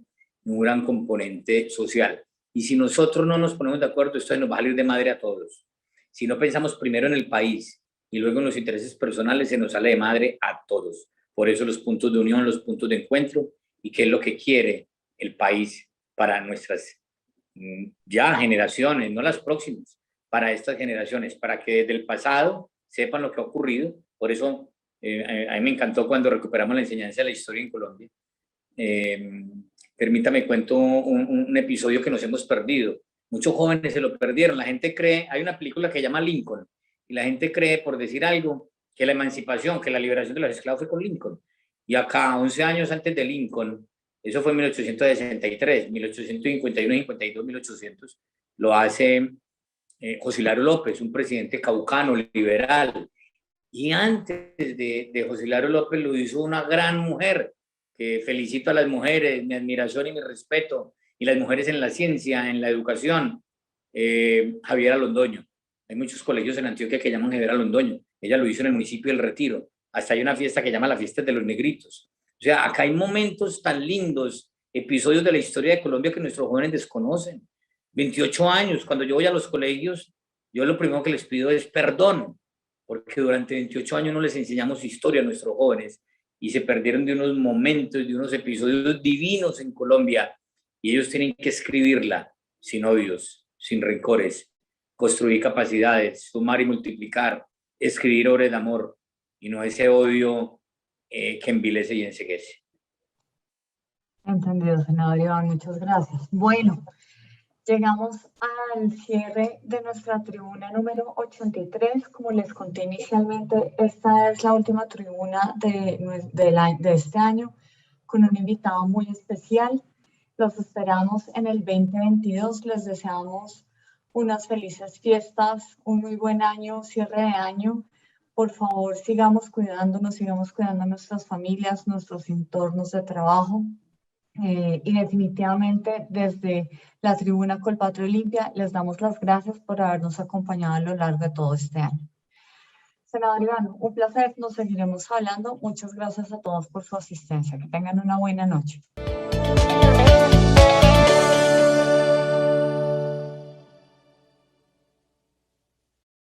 un gran componente social. Y si nosotros no nos ponemos de acuerdo, esto nos va a salir de madre a todos. Si no pensamos primero en el país y luego en los intereses personales, se nos sale de madre a todos. Por eso los puntos de unión, los puntos de encuentro, y qué es lo que quiere el país para nuestras ya generaciones, no las próximas, para estas generaciones, para que desde el pasado sepan lo que ha ocurrido. Por eso a mí me encantó cuando recuperamos la enseñanza de la historia en Colombia. Permítame cuento un episodio que nos hemos perdido. Muchos jóvenes se lo perdieron. La gente cree, hay una película que se llama Lincoln, y la gente cree, por decir algo, que la emancipación, que la liberación de los esclavos fue con Lincoln. Y acá, 11 años antes de Lincoln, eso fue en 1863, 1851, 52, 1800, lo hace José Hilario López, un presidente caucano, liberal. Y antes de José Hilario López lo hizo una gran mujer, que felicito a las mujeres, mi admiración y mi respeto, y las mujeres en la ciencia, en la educación, Javiera Londoño. Hay muchos colegios en Antioquia que llaman Javiera Londoño. Ella lo hizo en el municipio del Retiro. Hasta hay una fiesta que llama la fiesta de los negritos. O sea, acá hay momentos tan lindos, episodios de la historia de Colombia que nuestros jóvenes desconocen. 28 años, cuando yo voy a los colegios, yo lo primero que les pido es perdón, porque durante 28 años no les enseñamos historia a nuestros jóvenes y se perdieron de unos momentos, de unos episodios divinos en Colombia, y ellos tienen que escribirla sin odios, sin rencores, construir capacidades, sumar y multiplicar, escribir obras de amor, y no ese odio que envilece y enceguece. Entendido, senador Iván, muchas gracias. Bueno, llegamos al cierre de nuestra tribuna número 83. Como les conté inicialmente, esta es la última tribuna de este año, con un invitado muy especial. Los esperamos en el 2022. Les deseamos unas felices fiestas, un muy buen año, cierre de año. Por favor, sigamos cuidándonos, sigamos cuidando a nuestras familias, nuestros entornos de trabajo. Y definitivamente desde la tribuna Colpatria Olimpia les damos las gracias por habernos acompañado a lo largo de todo este año. Senador Iván, un placer, nos seguiremos hablando. Muchas gracias a todos por su asistencia. Que tengan una buena noche.